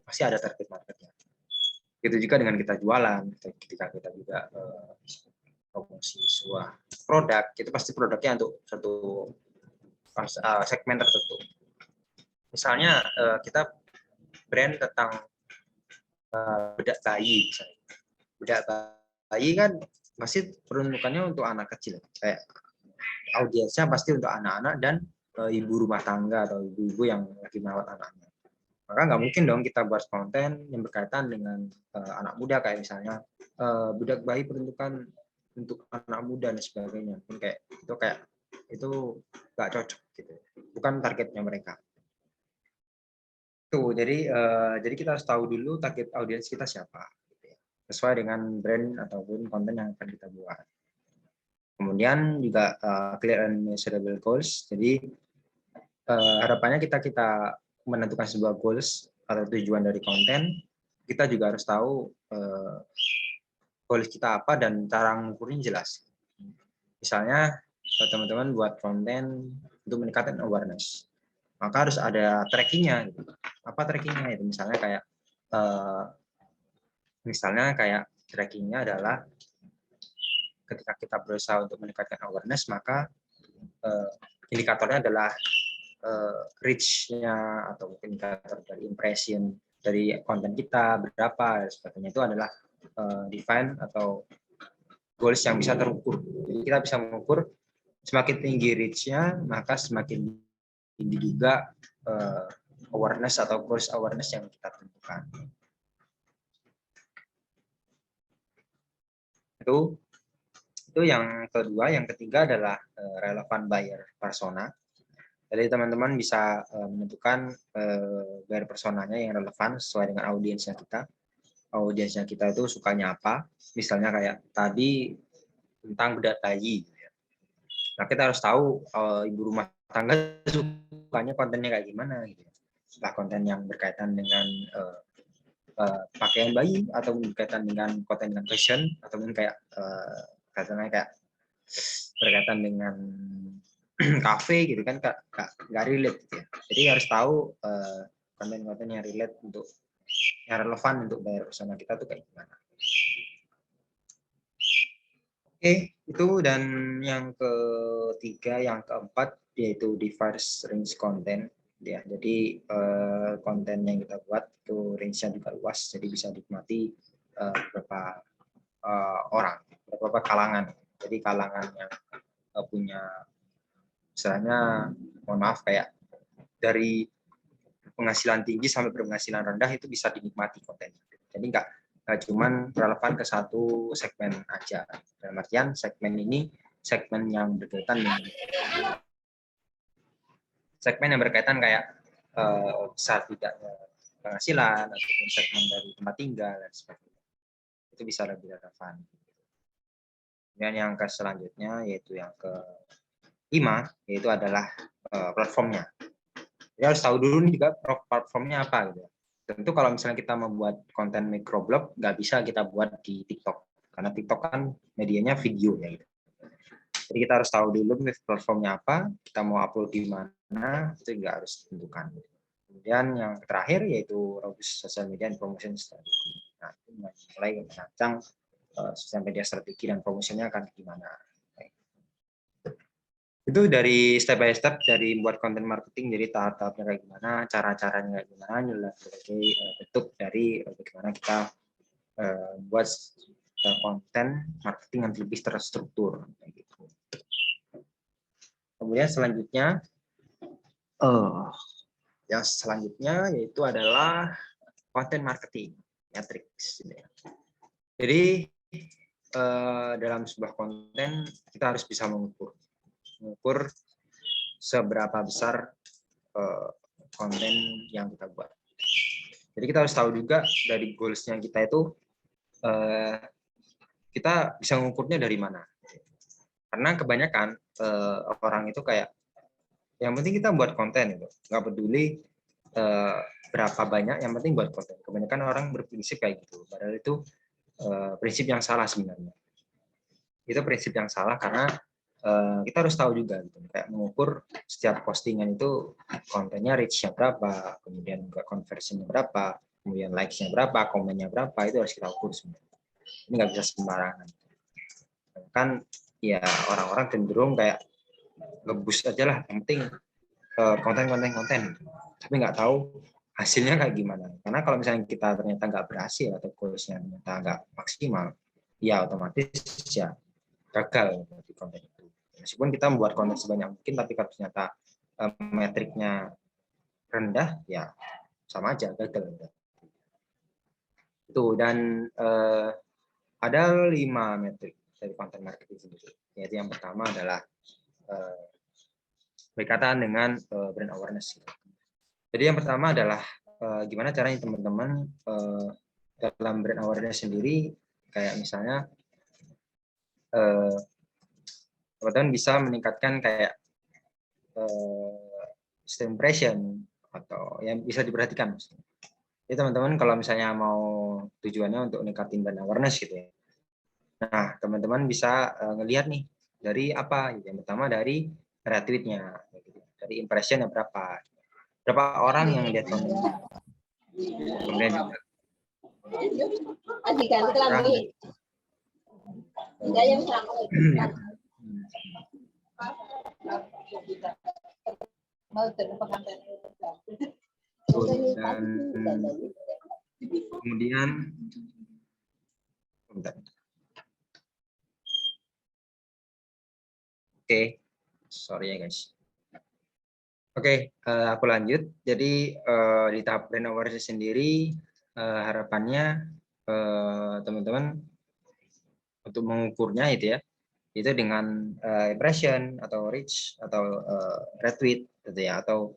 Pasti ada target marketnya. Itu juga dengan kita jualan, ketika kita juga promosi sebuah produk, itu pasti produknya untuk satu segmen tertentu. Misalnya kita brand tentang bedak bayi, misalnya. Bedak bayi kan pasti peruntukannya untuk anak kecil, kayak audiensnya pasti untuk anak-anak dan ibu rumah tangga atau ibu-ibu yang lagi merawat anaknya. Maka nggak mungkin dong kita buat konten yang berkaitan dengan anak muda, kayak misalnya bedak bayi peruntukan untuk anak muda dan sebagainya. Mungkin kayak itu nggak cocok gitu, bukan targetnya mereka. Tuh, jadi kita harus tahu dulu target audiens kita siapa, gitu ya, sesuai dengan brand ataupun konten yang akan kita buat. Kemudian juga clear and measurable goals. Jadi harapannya kita menentukan sebuah goals atau tujuan dari konten, kita juga harus tahu goals kita apa dan cara mengukurnya jelas. Misalnya teman-teman buat konten untuk meningkatkan awareness, maka harus ada trackingnya. Gitu. Apa trackingnya itu? Misalnya kayak trackingnya adalah ketika kita berusaha untuk meningkatkan awareness, maka indikatornya adalah reach-nya atau indikator dari impression dari konten kita berapa dan sebagainya. Itu adalah define atau goals yang bisa terukur. Jadi kita bisa mengukur semakin tinggi reach-nya, maka semakin tinggi juga awareness atau goals awareness yang kita tentukan. Itu yang kedua. Yang ketiga adalah relevant buyer persona. Jadi teman-teman bisa menentukan buyer personanya yang relevan sesuai dengan audiensnya kita. Audiensnya kita itu sukanya apa? Misalnya kayak tadi tentang bedak bayi. Nah, kita harus tahu ibu rumah tangga sukanya kontennya kayak gimana. Gitu. Setelah konten yang berkaitan dengan pakaian bayi atau berkaitan dengan konten dengan fashion atau mungkin kayak berkaitan dengan kafe gitu kan, nggak relate gitu ya. Jadi harus tahu konten-konten yang relate yang relevan untuk buyer persona kita tuh kayak gimana. Oke, itu. Dan yang ketiga, yang keempat yaitu diverse range content. Ya, jadi konten yang kita buat itu range-nya juga luas, jadi bisa dinikmati beberapa orang, beberapa kalangan. Jadi kalangan yang punya, misalnya, mohon maaf, kayak dari penghasilan tinggi sampai berpenghasilan rendah itu bisa dinikmati kontennya. Jadi nggak cuman relevan ke satu segmen aja. Dalam artian segmen ini segmen yang berkaitan kayak besar tidaknya penghasilan ataupun segmen dari tempat tinggal dan sebagainya. Itu bisa lebih relevan. Dan yang selanjutnya yaitu yang kelima, yaitu adalah platformnya. Jadi harus tahu dulu nih juga platformnya apa gitu. Tentu kalau misalnya kita membuat konten microblog, nggak bisa kita buat di TikTok, karena TikTok kan medianya video ya gitu. Jadi kita harus tahu dulu platformnya apa, kita mau upload di mana, itu juga harus ditentukan. Kemudian yang terakhir yaitu robust social media and promotion strategy. Nah, itu mulai merancang sosial media strategi dan promosinya akan gimana. Itu dari step by step, dari membuat konten marketing, jadi tahap-tahapnya kayak gimana, cara-caranya kayak gimana, sebagai bentuk dari bagaimana kita buat konten marketing yang lebih terstruktur. Gitu. Kemudian selanjutnya, yang selanjutnya yaitu adalah konten marketing matrix. Jadi dalam sebuah konten kita harus bisa mengukur seberapa besar konten yang kita buat. Jadi kita harus tahu juga dari goals-nya kita itu kita bisa mengukurnya dari mana. Karena kebanyakan orang itu kayak yang penting kita buat konten itu, nggak peduli berapa banyak, yang penting buat konten. Kebanyakan orang berprinsip kayak gitu, padahal itu prinsip yang salah sebenarnya. Itu prinsip yang salah karena kita harus tahu juga gitu, kayak mengukur setiap postingan itu kontennya reach-nya berapa, kemudian juga conversion-nya berapa, kemudian likes-nya berapa, komennya berapa, itu harus kita ukur sebenarnya. Ini nggak bisa sembarangan. Kan ya orang-orang cenderung kayak ngebus aja lah, yang penting konten, tapi nggak tahu hasilnya kayak gimana. Karena kalau misalnya kita ternyata nggak berhasil atau goalsnya ternyata nggak maksimal, ya otomatis ya gagal di konten itu. Meskipun kita membuat konten sebanyak mungkin, tapi kalau ternyata metriknya rendah, ya sama aja gagal. Itu dan ada 5 metrik dari konten marketing sendiri. Yaitu yang pertama adalah berkaitan dengan brand awareness. Jadi yang pertama adalah gimana caranya teman-teman dalam brand awareness sendiri, kayak misalnya teman-teman bisa meningkatkan kayak impression atau yang bisa diperhatikan. Jadi teman-teman kalau misalnya mau tujuannya untuk meningkatin brand awareness gitu ya. Nah, teman-teman bisa ngelihat nih dari apa? Yang pertama dari retweet-nya, dari impression-nya berapa orang yang lihat konten. Kemudian juga dan kemudian Oke, sorry ya guys. Oke, aku lanjut. Jadi di tahap brand awareness sendiri harapannya teman-teman untuk mengukurnya itu dengan impression atau reach atau retweet gitu ya, atau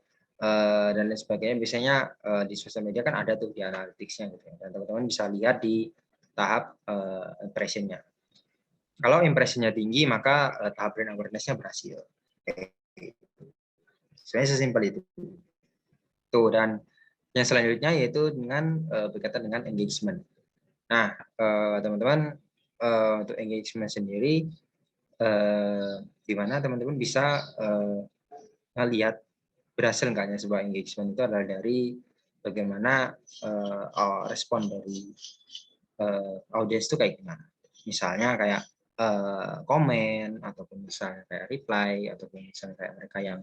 dan lain sebagainya. Biasanya di sosial media kan ada tuh di analytics-nya gitu ya. Dan teman-teman bisa lihat di tahap impression-nya. Kalau impression-nya tinggi, maka tahap brand awareness-nya berhasil. Sebenarnya sesimpel itu. Tuh, dan yang selanjutnya yaitu dengan berkaitan dengan engagement. Nah, teman-teman untuk engagement sendiri, di mana teman-teman bisa melihat berhasil enggaknya sebuah engagement itu adalah dari bagaimana respon dari audiens itu kayak gimana. Misalnya kayak komen, ataupun misalnya kayak reply, ataupun misalnya kayak mereka yang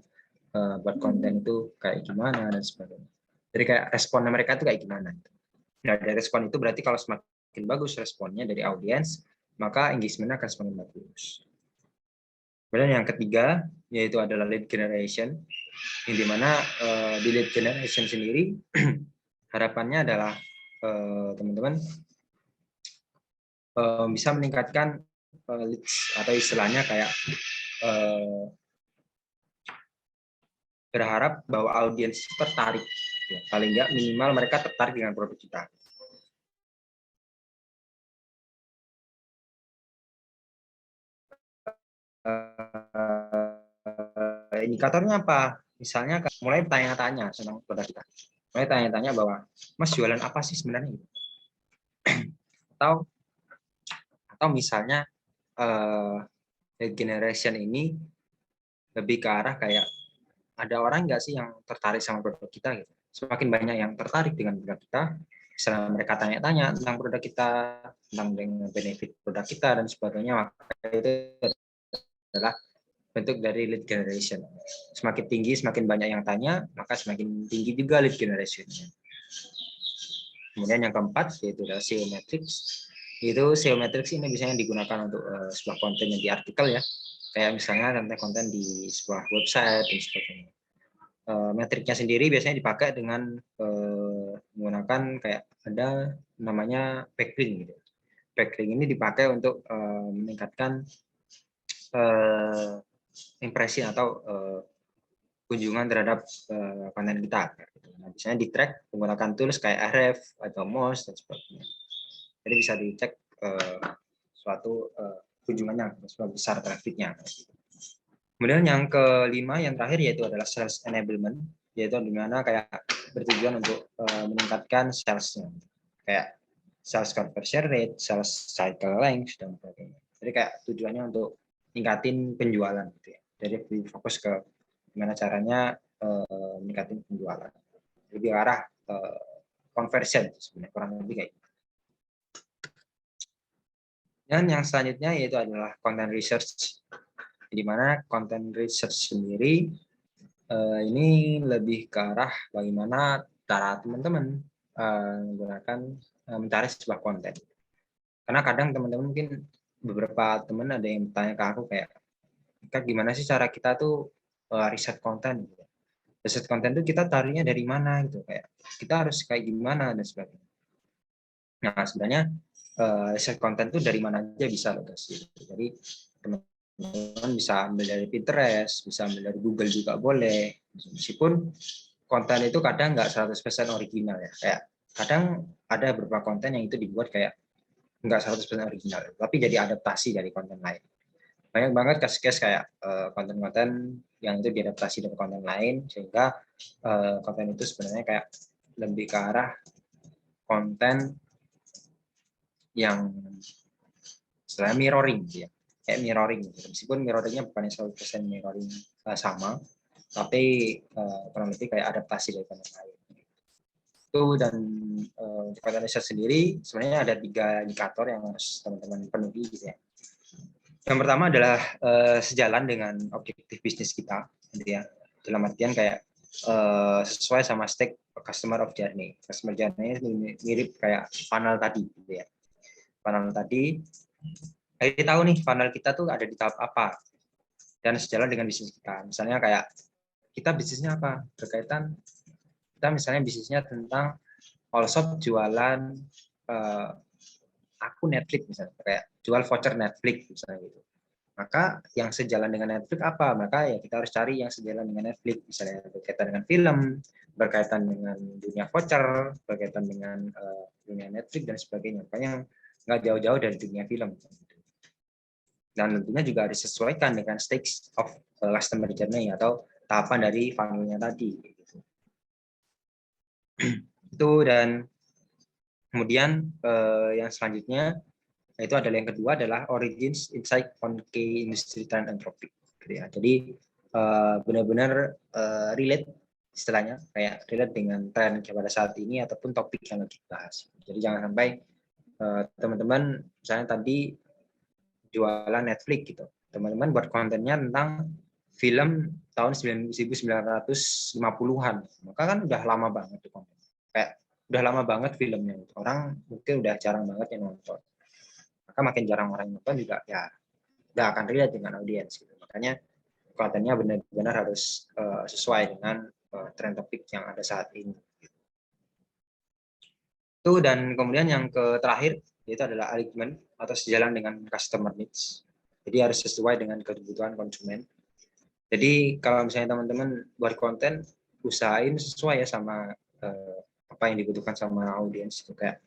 buat konten itu kayak gimana dan sebagainya. Jadi kayak responnya mereka itu kayak gimana. Nah, dari respon itu berarti kalau semakin bagus responnya dari audiens, maka engagement-nya akan semakin bagus. Kemudian yang ketiga yaitu adalah lead generation, yang dimana di lead generation sendiri harapannya adalah teman-teman bisa meningkatkan leads, atau istilahnya kayak berharap bahwa audiens tertarik, ya, paling nggak minimal mereka tertarik dengan produk kita. Indikatornya apa? Misalnya mulai tanya-tanya tentang produk kita, mulai tanya-tanya bahwa Mas jualan apa sih sebenarnya, atau misalnya lead generation ini lebih ke arah kayak ada orang nggak sih yang tertarik sama produk kita gitu. Semakin banyak yang tertarik dengan produk kita, misalnya mereka tanya-tanya tentang produk kita, tentang benefit produk kita dan sebagainya, maka itu adalah bentuk dari lead generation. Semakin tinggi, semakin banyak yang tanya, maka semakin tinggi juga lead generation-nya. Kemudian yang keempat yaitu adalah SEO metrics. Itu SEO metrics ini biasanya digunakan untuk sebuah konten yang di artikel ya, kayak misalnya konten di sebuah website dan sebagainya. Metriknya sendiri biasanya dipakai dengan menggunakan kayak ada namanya backlink gitu. Backlink ini dipakai untuk meningkatkan impresi atau kunjungan terhadap konten kita. Nah, biasanya di track menggunakan tools kayak Ahref atau Moz dan sebagainya. Jadi bisa dicek suatu kunjungannya, seberapa besar trafficnya. Kemudian yang kelima, yang terakhir yaitu adalah sales enablement, yaitu dimana kayak bertujuan untuk meningkatkan salesnya, kayak sales conversion rate, sales cycle length dan sebagainya. Jadi kayak tujuannya untuk ningkatin penjualan, gitu ya. Jadi lebih fokus ke gimana caranya meningkatin penjualan, lebih ke arah conversion sebenarnya, kurang lebih kayak gitu. Dan yang selanjutnya yaitu adalah content research, di mana content research sendiri ini lebih ke arah bagaimana cara teman-teman menggunakan mencari sebuah konten. Karena kadang teman-teman mungkin beberapa teman ada yang bertanya ke aku kayak, Kak, gimana sih cara kita tuh riset konten? Riset konten itu kita carinya dari mana gitu, kayak kita harus kayak gimana dan sebagainya. Nah, sebenarnya riset konten itu dari mana aja bisa loh guys. Jadi teman-teman bisa ambil dari Pinterest, bisa ambil dari Google juga boleh. Meskipun konten itu kadang nggak 100% original ya. Kayak kadang ada beberapa konten yang itu dibuat kayak nggak 100% original, tapi jadi adaptasi dari konten lain. Banyak banget case-case kayak konten-konten yang itu diadaptasi dari konten lain, sehingga konten itu sebenarnya kayak lebih ke arah konten yang istilahnya mirroring gitu ya. Kayak mirroring gitu. Meskipun mirroringnya bukan 100% mirroring sama, tapi kurang lebih kayak adaptasi dari konten lain. Itu dan untuk konten riset sendiri sebenarnya ada 3 indikator yang harus teman-teman penuhi gitu ya. Yang pertama adalah sejalan dengan objektif bisnis kita, gitu ya. Dalam artian kayak sesuai sama stake customer of journey. Customer journey ini mirip kayak funnel tadi, gitu ya. Funnel tadi, kita tahu nih funnel kita tuh ada di tahap apa dan sejalan dengan bisnis kita. Misalnya kayak kita bisnisnya apa? Berkaitan kita misalnya bisnisnya tentang all shop jualan akun Netflix misalnya, kayak jual voucher Netflix misalnya gitu. Maka yang sejalan dengan Netflix apa? Maka ya kita harus cari yang sejalan dengan Netflix, misalnya berkaitan dengan film, berkaitan dengan dunia voucher, berkaitan dengan dunia Netflix dan sebagainya. Makanya nggak jauh-jauh dari dunia film. Dan tentunya juga harus disesuaikan dengan stakes of customer journey atau tahapan dari funnel-nya tadi. Itu dan kemudian yang selanjutnya itu adalah yang kedua adalah origins insight on key industry trend and topic. Jadi benar-benar relate istilahnya, kayak relate dengan tren pada saat ini ataupun topik yang lagi dibahas. Jadi jangan sampai teman-teman misalnya tadi jualan Netflix gitu, teman-teman buat kontennya tentang film tahun 1950-an, maka kan udah lama banget tuh konten. Kayak udah lama banget filmnya, orang mungkin udah jarang banget yang nonton. Maka makin jarang orang nonton juga ya nggak akan relate dengan audiens gitu. Makanya kontennya benar-benar harus sesuai dengan tren topik yang ada saat ini. Itu dan kemudian yang terakhir yaitu adalah alignment atau sejalan dengan customer needs. Jadi harus sesuai dengan kebutuhan konsumen. Jadi kalau misalnya teman-teman buat konten, usahain sesuai ya sama apa yang dibutuhkan sama audiens. Kayak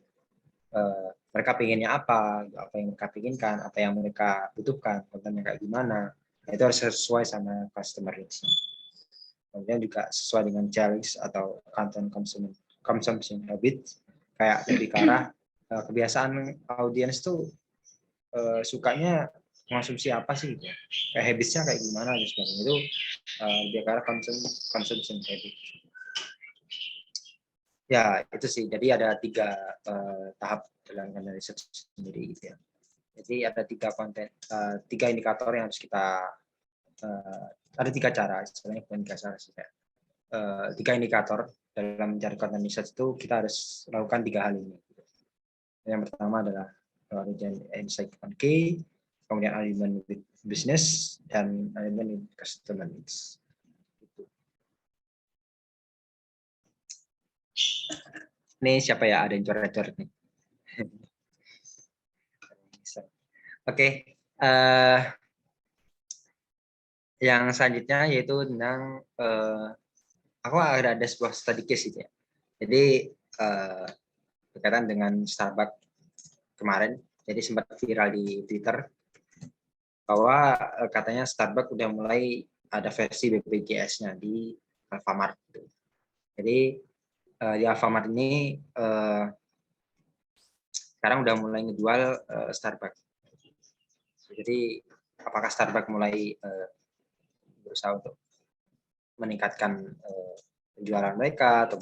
mereka pengennya apa yang mereka inginkan, apa yang mereka butuhkan, kontennya kayak gimana. Nah, itu harus sesuai sama customer needs-nya. Kemudian juga sesuai dengan challenge atau content consumption habit, kayak lebih ke arah kebiasaan audiens tuh sukanya konsumsi apa sih, kayak habitsnya kayak gimana dan sebagainya. Itu lebih ke arah consumption habit. Ya itu sih, jadi ada 3 tahap dalam content research sendiri gitu ya. Jadi ada 3 konten, 3 indikator yang harus kita ada 3 cara sebenarnya, bukan 3 cara sih, 3 indikator dalam mencari content research itu kita harus lakukan 3 hal ini. Yang pertama adalah origin insight on key, kemudian alignment with business, dan alignment with customer needs. Ini siapa ya, ada yang coret-coret nih. Oke, Yang selanjutnya yaitu tentang aku ada sebuah study case gitu ya. Jadi berkaitan dengan Starbucks kemarin, jadi sempat viral di Twitter bahwa katanya Starbucks udah mulai ada versi BPJS-nya di Alfamart. Gitu. Jadi di Alfamart ini sekarang udah mulai ngejual Starbucks. Jadi apakah Starbucks mulai berusaha untuk meningkatkan penjualan mereka atau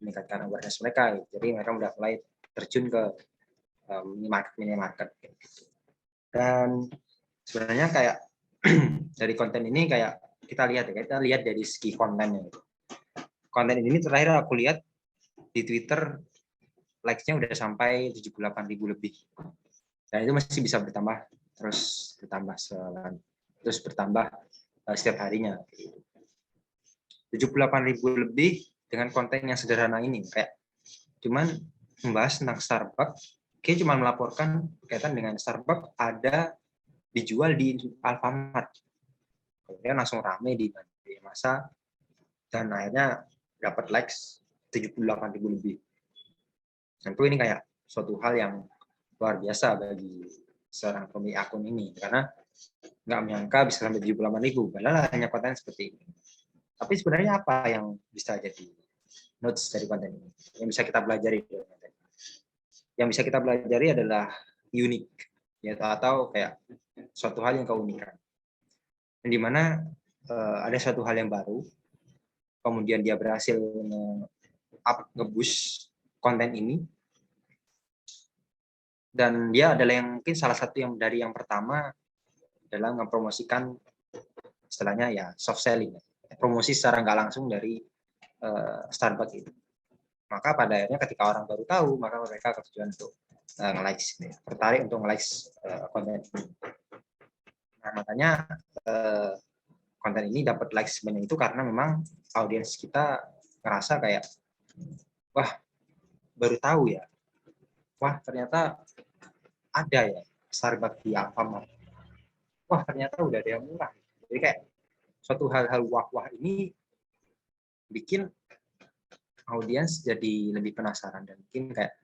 meningkatkan awareness mereka? Gitu. Jadi mereka udah mulai terjun ke minimarket. Gitu. Dan sebenarnya kayak dari konten ini kayak kita lihat dari segi kontennya. Konten ini terakhir aku lihat di Twitter likes-nya udah sampai 78.000 lebih. Dan itu masih bisa bertambah terus bertambah setiap harinya. 78.000 lebih dengan konten yang sederhana ini, kayak cuman membahas tentang Starbucks, kayak cuma melaporkan berkaitan dengan Starbucks ada dijual di Alfamart. Kemudian langsung rame di masa dan akhirnya dapat likes 78.000 lebih. Tentu ini kayak suatu hal yang luar biasa bagi seorang pemilik akun ini karena nggak menyangka bisa sampai 78.000 padahal hanya konten seperti ini. Tapi sebenarnya apa yang bisa jadi notes dari konten ini? Yang bisa kita pelajari dari konten ini? Yang bisa kita pelajari adalah unik, ya, atau kayak suatu hal yang keunikan. Di mana ada suatu hal yang baru, kemudian dia berhasil nge-boost konten ini, dan dia adalah yang mungkin salah satu yang dari yang pertama dalam mempromosikan istilahnya ya soft selling, promosi secara nggak langsung dari Starbucks itu. Maka pada akhirnya ketika orang baru tahu, maka mereka ketujuan untuk nge-likes, tertarik untuk nge-likes konten ini. Nah, makanya konten ini dapat likes sebanyak itu karena memang audiens kita ngerasa kayak, wah baru tahu ya, wah ternyata ada ya Starbucks di Alfamart, wah ternyata udah ada yang murah. Jadi kayak suatu hal-hal wah-wah ini bikin audiens jadi lebih penasaran dan mungkin kayak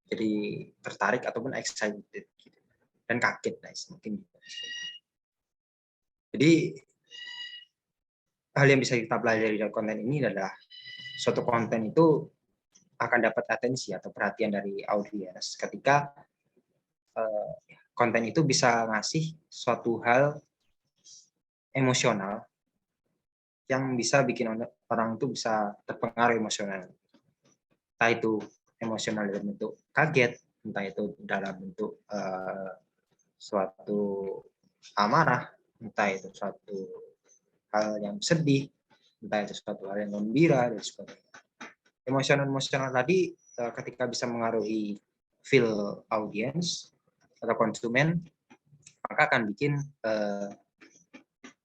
jadi tertarik ataupun excited gitu. Dan kaget guys mungkin gitu. Jadi hal yang bisa kita pelajari dari konten ini adalah suatu konten itu akan dapat atensi atau perhatian dari audiens ketika konten itu bisa ngasih suatu hal emosional yang bisa bikin orang itu bisa terpengaruh emosional. Entah itu emosional dalam bentuk kaget, entah itu dalam bentuk suatu amarah, entah itu suatu hal yang sedih, entah itu suatu hal yang gembira, dan sebagainya. Emosional tadi ketika bisa mengaruhi feel audience atau konsumen, maka akan bikin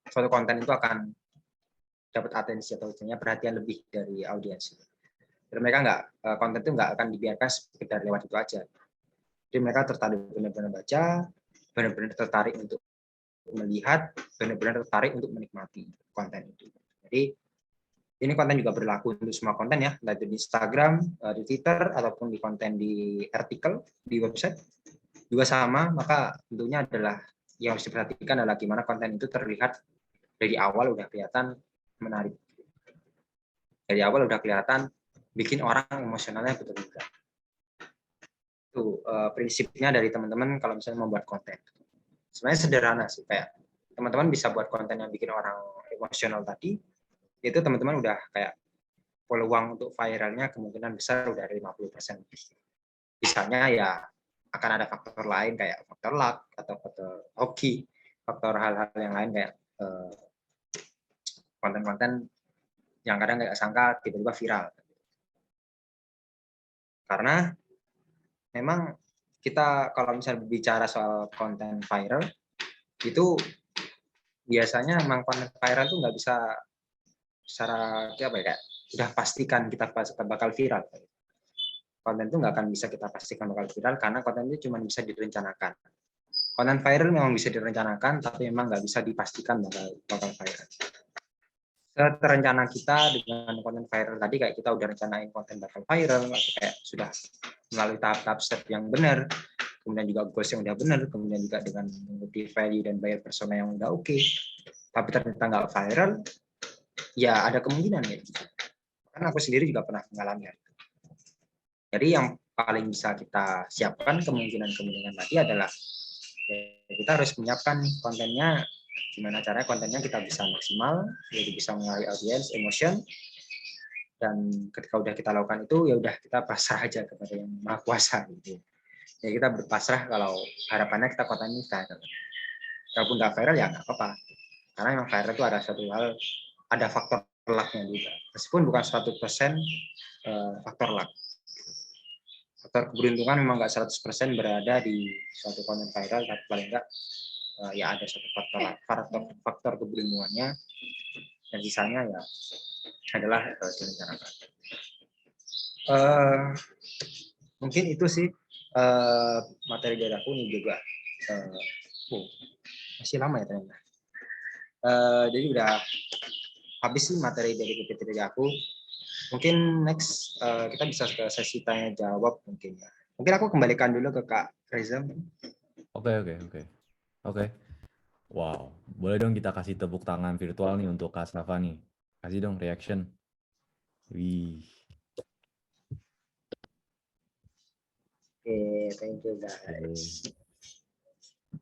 suatu konten itu akan dapat atensi atau perhatian lebih dari audiens. Dan mereka konten itu nggak akan dibiarkan sekedar lewat itu aja. Jadi mereka tertarik benar-benar baca, benar-benar tertarik untuk melihat, benar-benar tertarik untuk menikmati konten itu. Jadi ini konten juga berlaku untuk semua konten ya, entah itu di Instagram, di Twitter, ataupun di konten di artikel, di website. Juga sama, maka tentunya adalah yang harus diperhatikan adalah gimana konten itu terlihat dari awal udah kelihatan menarik. Dari awal udah kelihatan bikin orang emosionalnya betul-betul. Itu prinsipnya dari teman-teman kalau misalnya membuat konten. Sebenarnya sederhana sih, kayak teman-teman bisa buat konten yang bikin orang emosional tadi, itu teman-teman udah kayak peluang untuk viralnya kemungkinan besar udah 50%. Misalnya ya akan ada faktor lain kayak faktor luck atau faktor hoki, faktor hal-hal yang lain kayak konten-konten yang kadang nggak sangka tiba-tiba viral. Karena memang kita kalau misalnya berbicara soal konten viral, itu biasanya memang konten viral itu nggak bisa secara apa ya, kayak udah pastikan kita bakal viral. Konten itu nggak akan bisa kita pastikan bakal viral karena konten itu cuma bisa direncanakan. konten viral memang bisa direncanakan, tapi memang nggak bisa dipastikan bakal viral. Terencana kita dengan konten viral tadi, kayak kita udah rencanain konten bakal viral, atau kayak sudah melalui tahap-tahap step yang benar, kemudian juga goals yang udah benar, kemudian juga dengan mengikuti value dan buyer persona yang udah oke, tapi ternyata nggak viral, ya ada kemungkinan ya. Karena aku sendiri juga pernah mengalami hal itu. Jadi yang paling bisa kita siapkan kemungkinan-kemungkinan tadi adalah kita harus menyiapkan kontennya, gimana caranya kontennya kita bisa maksimal, jadi bisa mengalami audience, emotion, dan ketika udah kita lakukan itu, ya udah kita pasrah aja kepada yang maha kuasa gitu. Ya kita berpasrah kalau harapannya kita konten ini viral. Kalaupun nggak viral ya nggak apa-apa, karena yang viral itu ada satu hal, ada faktor luck-nya juga, meskipun bukan 100% faktor luck. Faktor keberuntungan memang nggak 100% berada di suatu konten viral, tapi paling nggak ya ada satu faktor keberuntungannya, dan sisanya ya adalah direncanakan. Mungkin itu sih materi dari aku nih juga. Masih lama ya ternyata. Jadi udah habis sih materi dari PPT dari aku. Mungkin next kita bisa ke sesi tanya jawab mungkin ya. Mungkin aku kembalikan dulu ke Kak Reza. Oke. Wow, boleh dong kita kasih tepuk tangan virtual nih untuk Kak Safa nih. Kasih dong reaction. Wih. Oke, thank you guys.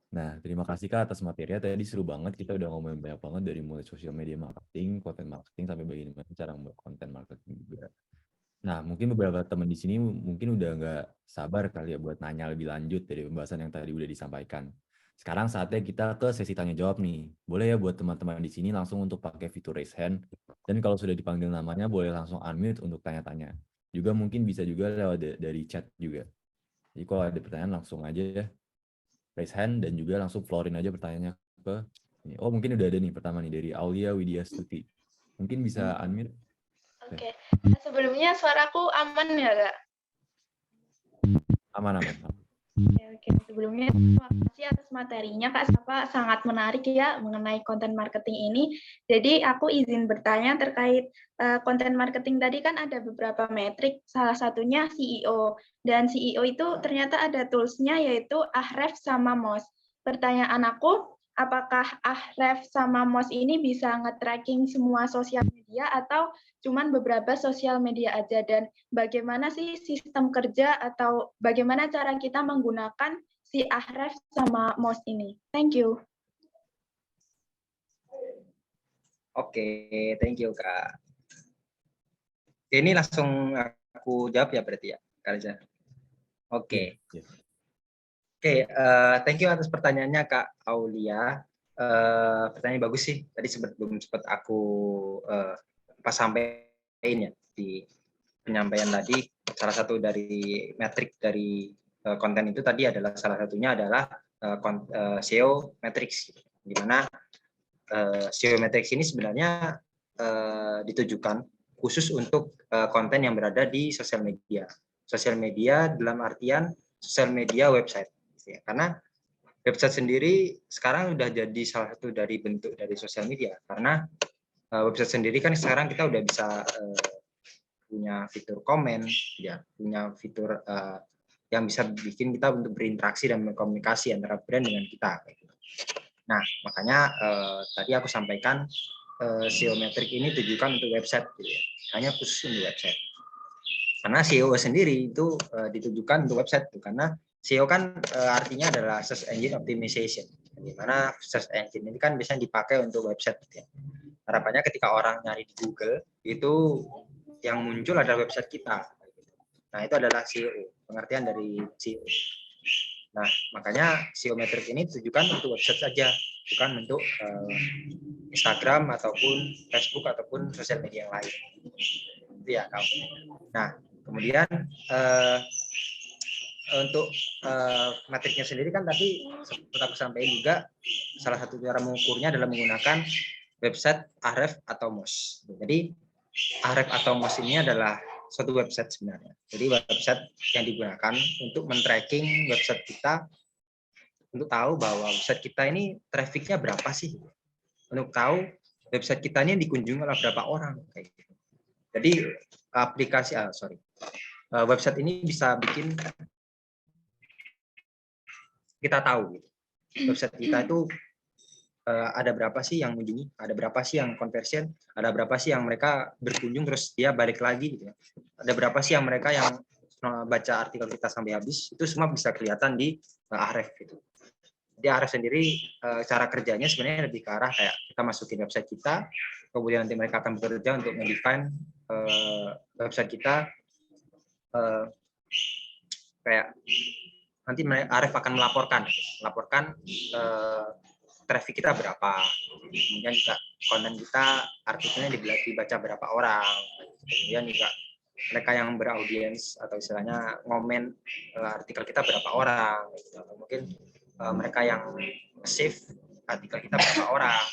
Nah, terima kasih Kak atas materinya. Tadi seru banget, kita udah ngomongin banyak banget dari mulai social media marketing, content marketing, sampai bagaimana cara membuat content marketing juga. Nah, mungkin beberapa teman di sini mungkin udah nggak sabar kali ya buat nanya lebih lanjut dari pembahasan yang tadi udah disampaikan. Sekarang saatnya kita ke sesi tanya jawab nih. Boleh ya buat teman-teman di sini langsung untuk pakai fitur raise hand. Dan kalau sudah dipanggil namanya, boleh langsung unmute untuk tanya-tanya. Juga mungkin bisa juga lewat dari chat juga. Jadi kalau ada pertanyaan langsung aja ya. Raise hand dan juga langsung floorin aja pertanyaannya ke ini. Oh, mungkin udah ada nih pertama nih dari Aulia Widya Stuti. Mungkin bisa unmute. Oke. Sebelumnya suaraku aman ya, Kak? Aman. Oke. Sebelumnya terima kasih atas materinya, Kak Safa. Sangat menarik ya mengenai content marketing ini. Jadi aku izin bertanya terkait content marketing tadi, kan ada beberapa metrik, salah satunya CEO. Dan CEO itu ternyata ada tools-nya, yaitu Ahrefs sama Moz. Pertanyaan aku, apakah Ahrefs sama Moz ini bisa nge-tracking semua sosial media atau cuman beberapa sosial media aja, dan bagaimana sih sistem kerja atau bagaimana cara kita menggunakan si Ahrefs sama Moz ini? Thank you. Oke, thank you Kak. Ini langsung aku jawab ya berarti ya, Kak Reza. Oke. Oke, thank you atas pertanyaannya Kak Aulia. Pertanyaan bagus sih. Tadi belum sempat aku pas sampaikan ya di penyampaian tadi. Salah satu dari metrik dari konten itu tadi adalah salah satunya adalah SEO metrics, di mana SEO metrics ini sebenarnya ditujukan khusus untuk konten yang berada di sosial media. Sosial media dalam artian sosial media website. Karena website sendiri sekarang udah jadi salah satu dari bentuk dari sosial media. Karena website sendiri kan sekarang kita udah bisa punya fitur komen, ya, punya fitur yang bisa bikin kita untuk berinteraksi dan berkomunikasi antara brand dengan kita. Nah, makanya tadi aku sampaikan SEO metrik ini tujukan untuk website, gitu ya. Hanya khusus untuk website. Karena SEO sendiri itu ditujukan untuk website, karena SEO kan artinya adalah search engine optimization, di mana search engine ini kan biasanya dipakai untuk website. Gitu ya. Harapannya ketika orang nyari di Google itu yang muncul adalah website kita. Nah, itu adalah SEO, pengertian dari SEO. Nah, makanya SEO metrik ini tujukan untuk website saja, bukan untuk Instagram ataupun Facebook ataupun sosial media yang lain. Itu ya, kamu. Nah, kemudian untuk metriknya sendiri kan tadi seperti aku sampaikan juga, salah satu cara mengukurnya adalah menggunakan website Ahrefs atau Moz. Jadi Ahrefs atau Moz ini adalah suatu website sebenarnya. Jadi website yang digunakan untuk men-tracking website kita untuk tahu bahwa website kita ini trafficnya berapa sih, untuk tahu website kita ini dikunjungi oleh berapa orang kayak gitu. Jadi aplikasi website ini bisa bikin kita tahu gitu. Website kita itu ada berapa sih yang mengunjungi, ada berapa sih yang conversion, ada berapa sih yang mereka berkunjung terus dia balik lagi gitu ya. Ada berapa sih yang mereka yang baca artikel kita sampai habis, itu semua bisa kelihatan di Ahref gitu. Di Ahref sendiri cara kerjanya sebenarnya lebih ke arah kayak kita masukin website kita, kemudian nanti mereka akan bekerja untuk mendefine website kita, kayak nanti Ahref akan melaporkan traffic kita berapa, kemudian juga konten kita artikelnya dibaca berapa orang, kemudian juga mereka yang beraudiens atau istilahnya ngomen artikel kita berapa orang, atau mungkin mereka yang save artikel kita berapa orang.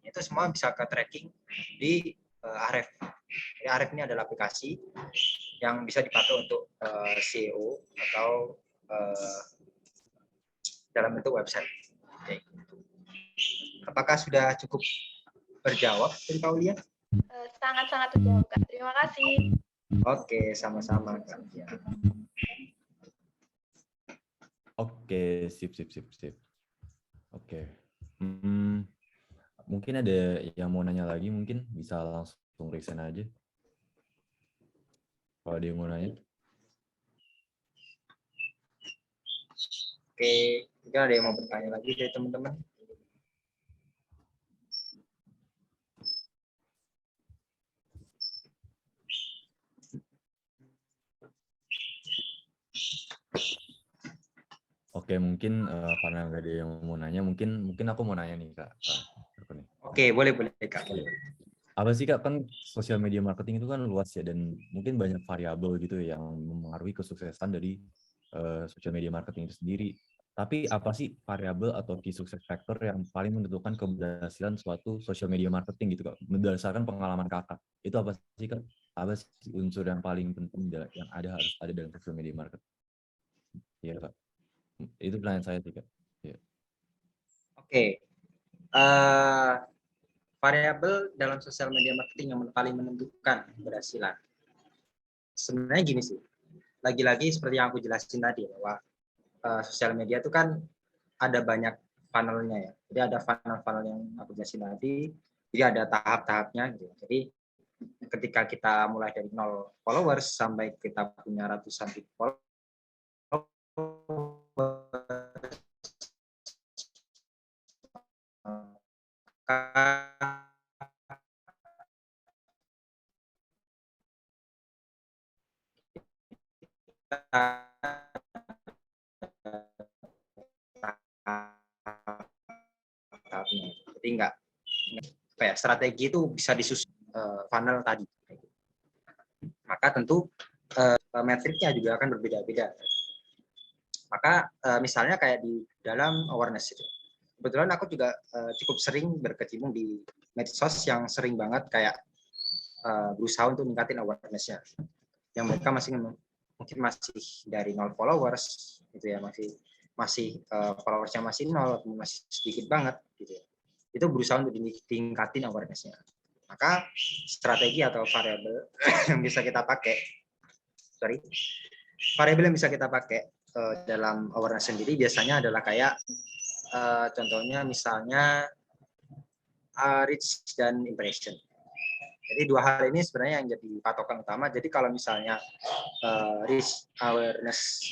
Itu semua bisa ke tracking di Ahref. Jadi Ahref ini adalah aplikasi yang bisa dipakai untuk SEO atau dalam bentuk website. Oke. Apakah sudah cukup berjawab dari Kak Aulia? Sangat-sangat terjawab, Kak. Terima kasih. Oke, sama-sama Kak. Ya. Oke, sip. Oke. Mungkin ada yang mau nanya lagi, mungkin bisa langsung resign aja. Kalau ada yang mau nanya. Oke, mungkin ada yang mau bertanya lagi dari teman-teman. Oke, mungkin karena nggak ada yang mau nanya, mungkin aku mau nanya nih Kak. Oke, boleh Kak. Apa sih Kak, kan sosial media marketing itu kan luas ya, dan mungkin banyak variabel gitu yang mempengaruhi kesuksesan dari sosial media marketing itu sendiri. Tapi apa sih variabel atau key success factor yang paling menentukan keberhasilan suatu sosial media marketing gitu Kak, berdasarkan pengalaman Kakak? Itu apa sih Kak? Apa sih unsur yang paling penting yang harus ada dalam sosial media marketing? Iya Kak. Itu pertanyaan saya sih Kak. Ya. Oke. Variabel dalam sosial media marketing yang paling menentukan keberhasilan. Sebenarnya gini sih. Lagi-lagi seperti yang aku jelasin tadi bahwa sosial media itu kan ada banyak funnel-nya ya. Jadi ada funnel-funnel yang aku jelasin tadi. Jadi ada tahap-tahapnya gitu. Jadi ketika kita mulai dari 0 followers sampai kita punya ratusan ribu followers, jadi enggak kayak strategi itu bisa disusun funnel tadi. Maka tentu metriknya juga akan berbeda-beda. Maka misalnya kayak di dalam awareness itu. Kebetulan aku juga cukup sering berkecimpung di medsos yang sering banget kayak berusaha untuk meningkatin awareness-nya. Yang mereka mungkin masih dari 0 followers gitu ya, masih followersnya masih 0 atau masih sedikit banget gitu ya. Itu berusaha untuk ditingkatin awareness-nya. Maka strategi atau variabel yang bisa kita pakai, variabel yang bisa kita pakai dalam awareness sendiri biasanya adalah kayak contohnya misalnya reach dan impression. Jadi dua hal ini sebenarnya yang jadi patokan utama. Jadi kalau misalnya reach, awareness,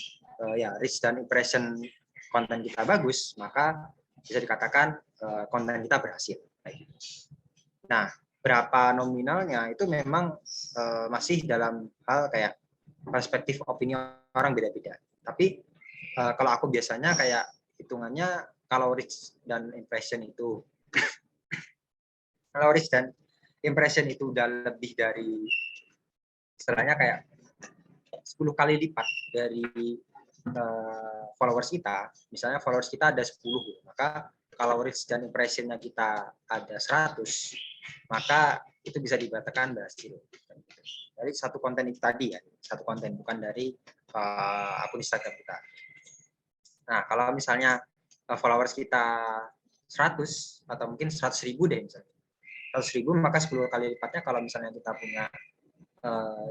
reach dan impression konten kita bagus, maka bisa dikatakan konten kita berhasil. Nah, berapa nominalnya itu memang masih dalam hal kayak perspektif opini orang beda-beda. Tapi kalau aku biasanya kayak hitungannya kalau reach dan impression itu kalau reach dan impression itu udah lebih dari istilahnya kayak 10 kali lipat dari followers kita, misalnya followers kita ada 10, maka kalau reach dan impressionnya kita ada 100, maka itu bisa dikatakan berhasil. Dari satu konten itu tadi ya, satu konten, bukan dari akun Instagram kita. Nah, kalau misalnya followers kita 100 atau mungkin 100.000 deh misalnya. 100.000 maka 10 kali lipatnya kalau misalnya kita punya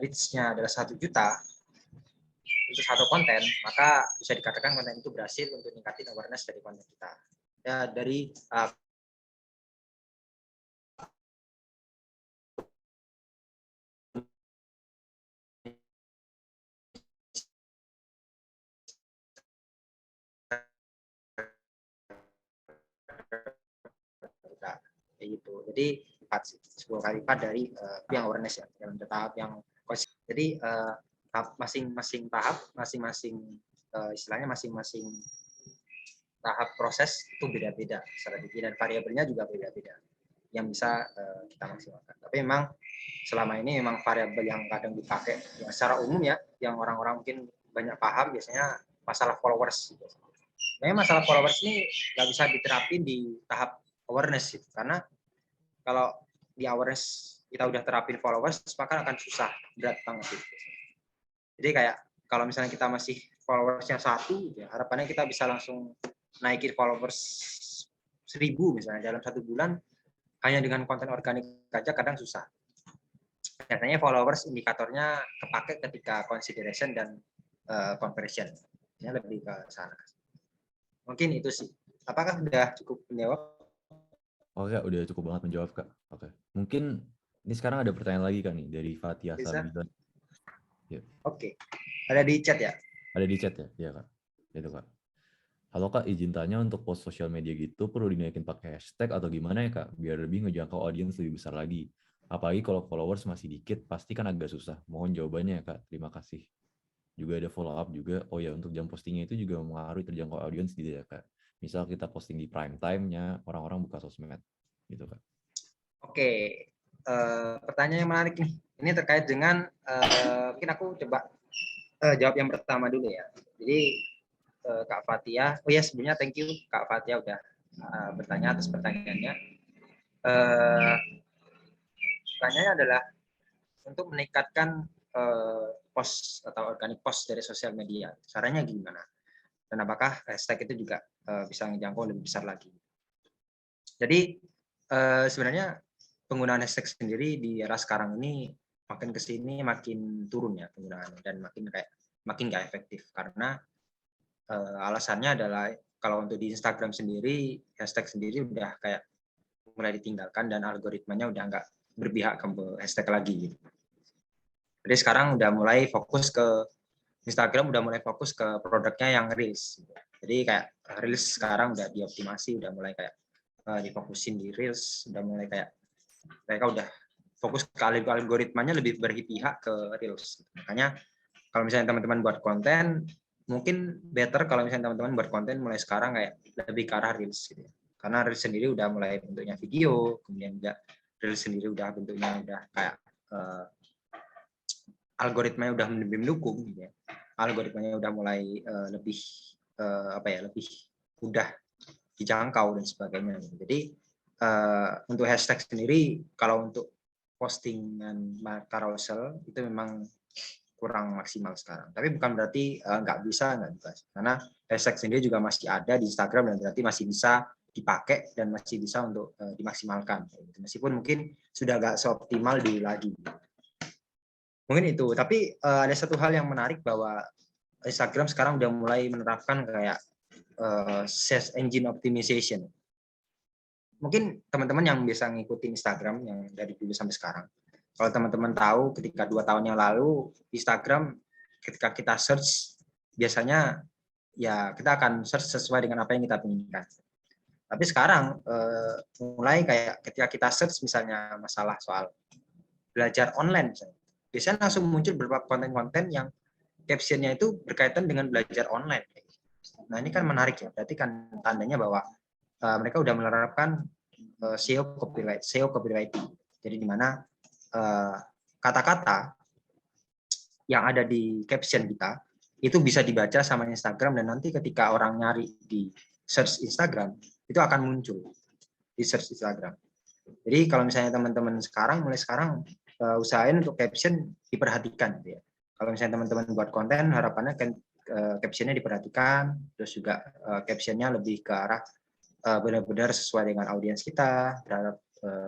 reach-nya adalah 1 juta untuk satu konten, maka bisa dikatakan konten itu berhasil untuk meningkatkan awareness dari konten kita. Ya, dari kayak gitu. Jadi 10 kali lipat dari yang awareness ya, dalam tahap yang jadi masing-masing tahap, masing-masing istilahnya masing-masing tahap proses itu beda-beda strategi dan variabelnya juga beda-beda yang bisa kita maksimalkan. Tapi memang selama ini memang variabel yang kadang dipakai ya, secara umum ya, yang orang-orang mungkin banyak paham biasanya masalah followers. Memang masalah followers ini nggak bisa diterapin di tahap awareness gitu, karena kalau di awareness kita udah terapin followers maka akan susah, berat banget gitu. Jadi kayak kalau misalnya kita masih followersnya 1 ya, harapannya kita bisa langsung naikin followers 1000 misalnya dalam 1 bulan hanya dengan konten organik aja kadang susah. Katanya followers indikatornya kepake ketika consideration dan conversion. Ini lebih ke sana. Mungkin itu sih. Apakah sudah cukup menjawab? Oke, udah cukup banget menjawab, Kak. Oke. Mungkin ini sekarang ada pertanyaan lagi, Kak, nih, dari Fatia Bisa? Sabila. Ya. Oke. Ada di chat ya? Ada di chat ya? Iya, Kak. Itu, Kak. Halo, Kak, izin tanya untuk post sosial media gitu perlu dinaikin pakai hashtag atau gimana ya, Kak? Biar lebih ngejangkau audiens lebih besar lagi. Apalagi kalau followers masih dikit, pasti kan agak susah. Mohon jawabannya ya, Kak. Terima kasih. Juga ada follow up juga. Oh ya, untuk jam postingnya itu juga mempengaruhi terjangkau audiens gitu ya, Kak. Misal kita posting di prime time-nya, orang-orang buka sosmed. Gitu, Kak. Oke. Pertanyaan yang menarik nih. Ini terkait dengan, mungkin aku coba jawab yang pertama dulu ya. Jadi, Kak Fatia, oh ya sebelumnya thank you Kak Fatia udah bertanya atas pertanyaannya. Pertanyaannya adalah untuk meningkatkan post atau organic post dari sosial media. Caranya gimana? Dan apakah hashtag itu juga bisa menjangkau lebih besar lagi? Jadi sebenarnya penggunaan hashtag sendiri di era sekarang ini makin kesini makin turun ya penggunaannya dan makin nggak efektif karena alasannya adalah kalau untuk di Instagram sendiri hashtag sendiri udah kayak mulai ditinggalkan dan algoritmanya udah nggak berpihak ke hashtag lagi. Jadi sekarang udah mulai fokus ke Instagram, udah mulai fokus ke produknya yang Reels. Jadi kayak Reels sekarang udah dioptimasi, udah mulai kayak difokusin di Reels, udah mulai kayak mereka udah fokus ke algoritmanya lebih berpihak ke Reels. Makanya kalau misalnya teman-teman buat konten, mungkin better kalau misalnya teman-teman buat konten mulai sekarang kayak lebih ke arah Reels gitu. Karena Reels sendiri udah mulai bentuknya video, kemudian juga Reels sendiri udah bentuknya udah kayak algoritmanya udah lebih mendukung gitu ya. Algoritmanya udah mulai lebih lebih mudah dijangkau dan sebagainya. Jadi untuk hashtag sendiri kalau untuk postingan carousel itu memang kurang maksimal sekarang. Tapi bukan berarti nggak bisa. Karena hashtag sendiri juga masih ada di Instagram dan berarti masih bisa dipakai dan masih bisa untuk dimaksimalkan. Meskipun mungkin sudah nggak seoptimal dulu lagi. Mungkin itu. Tapi ada satu hal yang menarik bahwa Instagram sekarang udah mulai menerapkan kayak search engine optimization. Mungkin teman-teman yang bisa ngikutin Instagram yang dari dulu sampai sekarang, kalau teman-teman tahu ketika 2 tahun yang lalu Instagram ketika kita search biasanya ya kita akan search sesuai dengan apa yang kita inginkan. Tapi sekarang mulai kayak ketika kita search misalnya masalah soal belajar online misalnya, biasanya langsung muncul beberapa konten-konten yang captionnya itu berkaitan dengan belajar online. Nah ini kan menarik ya, berarti kan tandanya bahwa mereka udah menerapkan SEO copywriting. Jadi di mana kata-kata yang ada di caption kita itu bisa dibaca sama Instagram dan nanti ketika orang nyari di search Instagram itu akan muncul di search Instagram. Jadi kalau misalnya teman-teman mulai sekarang usahain untuk caption diperhatikan gitu ya. Kalau misalnya teman-teman buat konten harapannya captionnya diperhatikan, terus juga captionnya lebih ke arah benar-benar sesuai dengan audiens kita, berharap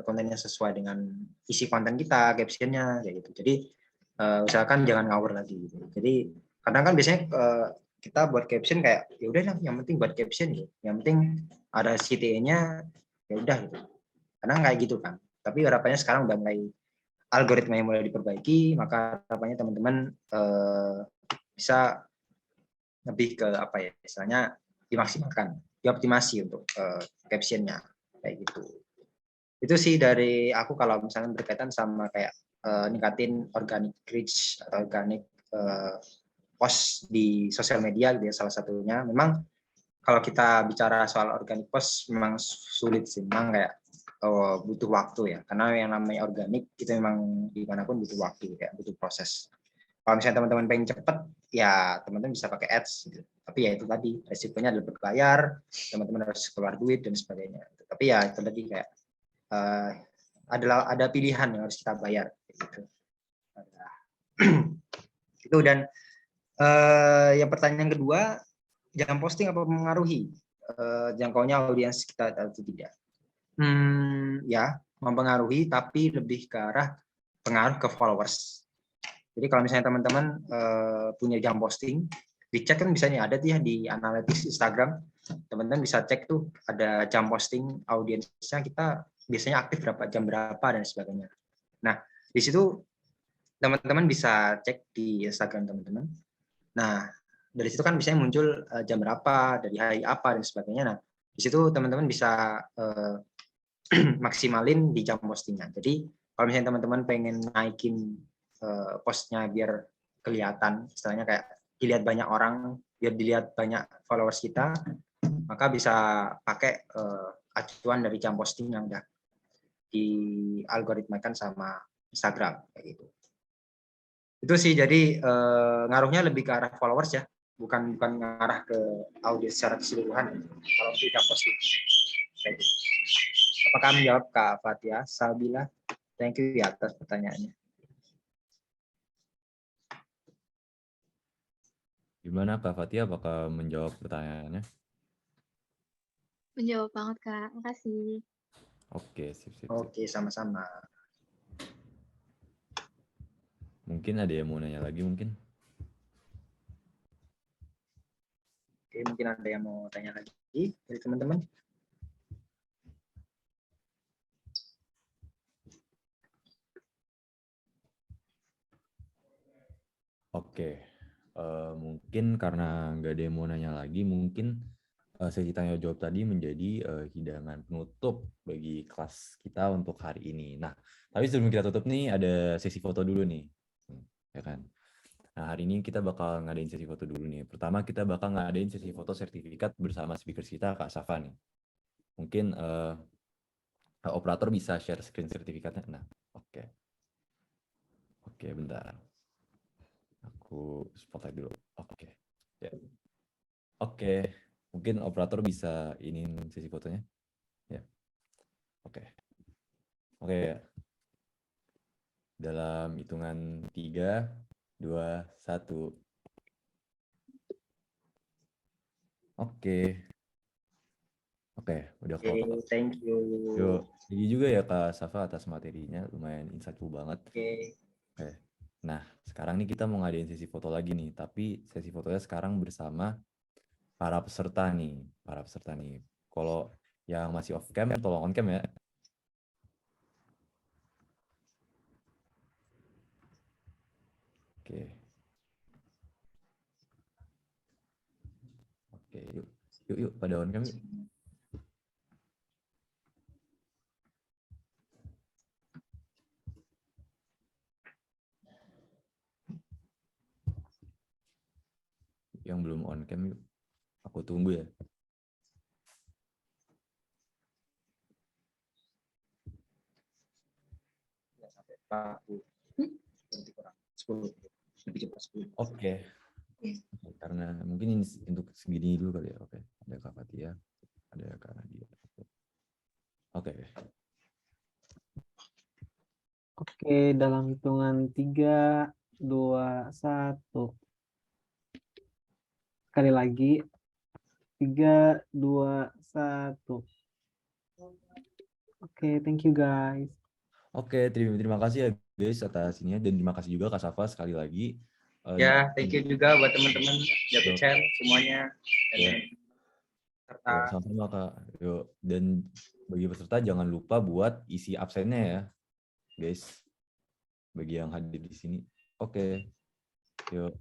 kontennya sesuai dengan isi konten kita, captionnya kayak gitu. Jadi usahakan jangan ngawur lagi gitu. Jadi kadang kan biasanya kita buat caption kayak ya udah yang penting buat caption gitu. Yang penting ada CTA-nya ya udah gitu. Kadang kayak gitu kan. Tapi harapannya sekarang udah mulai algoritma yang mulai diperbaiki, maka harapannya teman-teman bisa lebih ke apa ya, misalnya dimaksimalkan, dioptimasi untuk captionnya kayak gitu. Itu sih dari aku kalau misalnya berkaitan sama kayak ningkatin organic reach atau organic post di sosial media gitu ya, salah satunya. Memang kalau kita bicara soal organic post memang sulit sih, memang kayak butuh waktu ya, karena yang namanya organik itu memang dimanapun butuh waktu, kayak butuh proses. Kalau misalnya teman-teman pengen cepet, ya teman-teman bisa pakai ads gitu. Tapi ya itu tadi resikonya adalah berbayar, teman-teman harus keluar duit dan sebagainya. Tapi ya itu tadi kayak ada pilihan yang harus kita bayar gitu. Itu. Dan yang pertanyaan kedua, jangan posting apa mempengaruhi jangkaunya audiens kita atau tidak? Ya, mempengaruhi, tapi lebih ke arah pengaruh ke followers. Jadi kalau misalnya teman-teman punya jam posting, dicek kan misalnya ada tuh ya di analytics Instagram, teman-teman bisa cek tuh ada jam posting audiensnya kita biasanya aktif jam berapa dan sebagainya. Nah, di situ teman-teman bisa cek di Instagram teman-teman. Nah, dari situ kan biasanya muncul jam berapa, dari hari apa dan sebagainya. Nah, di situ teman-teman bisa maksimalin di jam postingnya. Jadi kalau misalnya teman-teman pengen naikin postnya biar kelihatan, istilahnya kayak dilihat banyak orang, biar dilihat banyak followers kita, maka bisa pakai acuan dari jam posting yang udah dialgoritmakan sama Instagram kayak gitu. Itu sih, jadi ngaruhnya lebih ke arah followers ya, bukan ngarah ke audiens secara keseluruhan kalau di jam posting kayak gitu. Apakah menjawab Kak Fatia? Sabila, thank you ya atas pertanyaannya. Gimana Kak Fatia, apakah menjawab pertanyaannya? Menjawab banget, Kak. Makasih. Oke, sip. Oke, sama-sama. Mungkin ada yang mau nanya lagi mungkin? Oke, mungkin ada yang mau tanya lagi dari teman-teman. Oke, mungkin karena nggak ada yang mau nanya lagi, mungkin sesi tanya jawab tadi menjadi hidangan penutup bagi kelas kita untuk hari ini. Nah, tapi sebelum kita tutup nih, ada sesi foto dulu nih, ya kan? Nah, hari ini kita bakal ngadain sesi foto dulu nih. Pertama, kita bakal ngadain sesi foto sertifikat bersama speaker kita, Kak Safa nih. Mungkin operator bisa share screen sertifikatnya. Nah, oke. Oke, bentar. Aku spotlight dulu. Oke. Ya. Oke. Mungkin operator bisa ini sesi fotonya. Ya. Oke. Oke ya. Dalam hitungan 3, 2, 1. Oke. Oke, udah foto. Thank you. Yuk, thank you juga ya Kak Safa atas materinya, lumayan insightful banget. Oke. Nah, sekarang nih kita mau ngadain sesi foto lagi nih, tapi sesi fotonya sekarang bersama para peserta nih. Kalau yang masih off cam, tolong on cam ya. Oke. Oke, yuk pada on cam yuk. Yang belum on cam yuk. Aku tunggu ya. Sampai 40. Nanti kurang 10. Lebih cepat 10. Oke. Karena mungkin ini untuk segini dulu kali ya. Oke. Ada Kak Fatia, ada Kak Nadia. Oke. Oke, dalam hitungan 3, 2, 1. sekali lagi. 3, 2, 1. Oke, thank you guys. Oke, terima kasih ya guys atas ininya, dan terima kasih juga Kak Safa sekali lagi. Ya, thank you juga buat teman-teman Jago Chat semuanya. Ya. Dan serta Ya, sama-sama Kak. Yuk. Dan bagi peserta jangan lupa buat isi absennya ya, guys. Bagi yang hadir di sini. Oke. Yuk.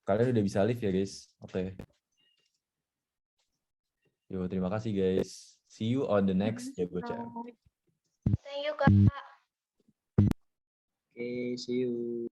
Kalian udah bisa live ya guys. Oke. Yuk, terima kasih guys. See you on the next Jago Chat. Thank you, Kak. oke, see you.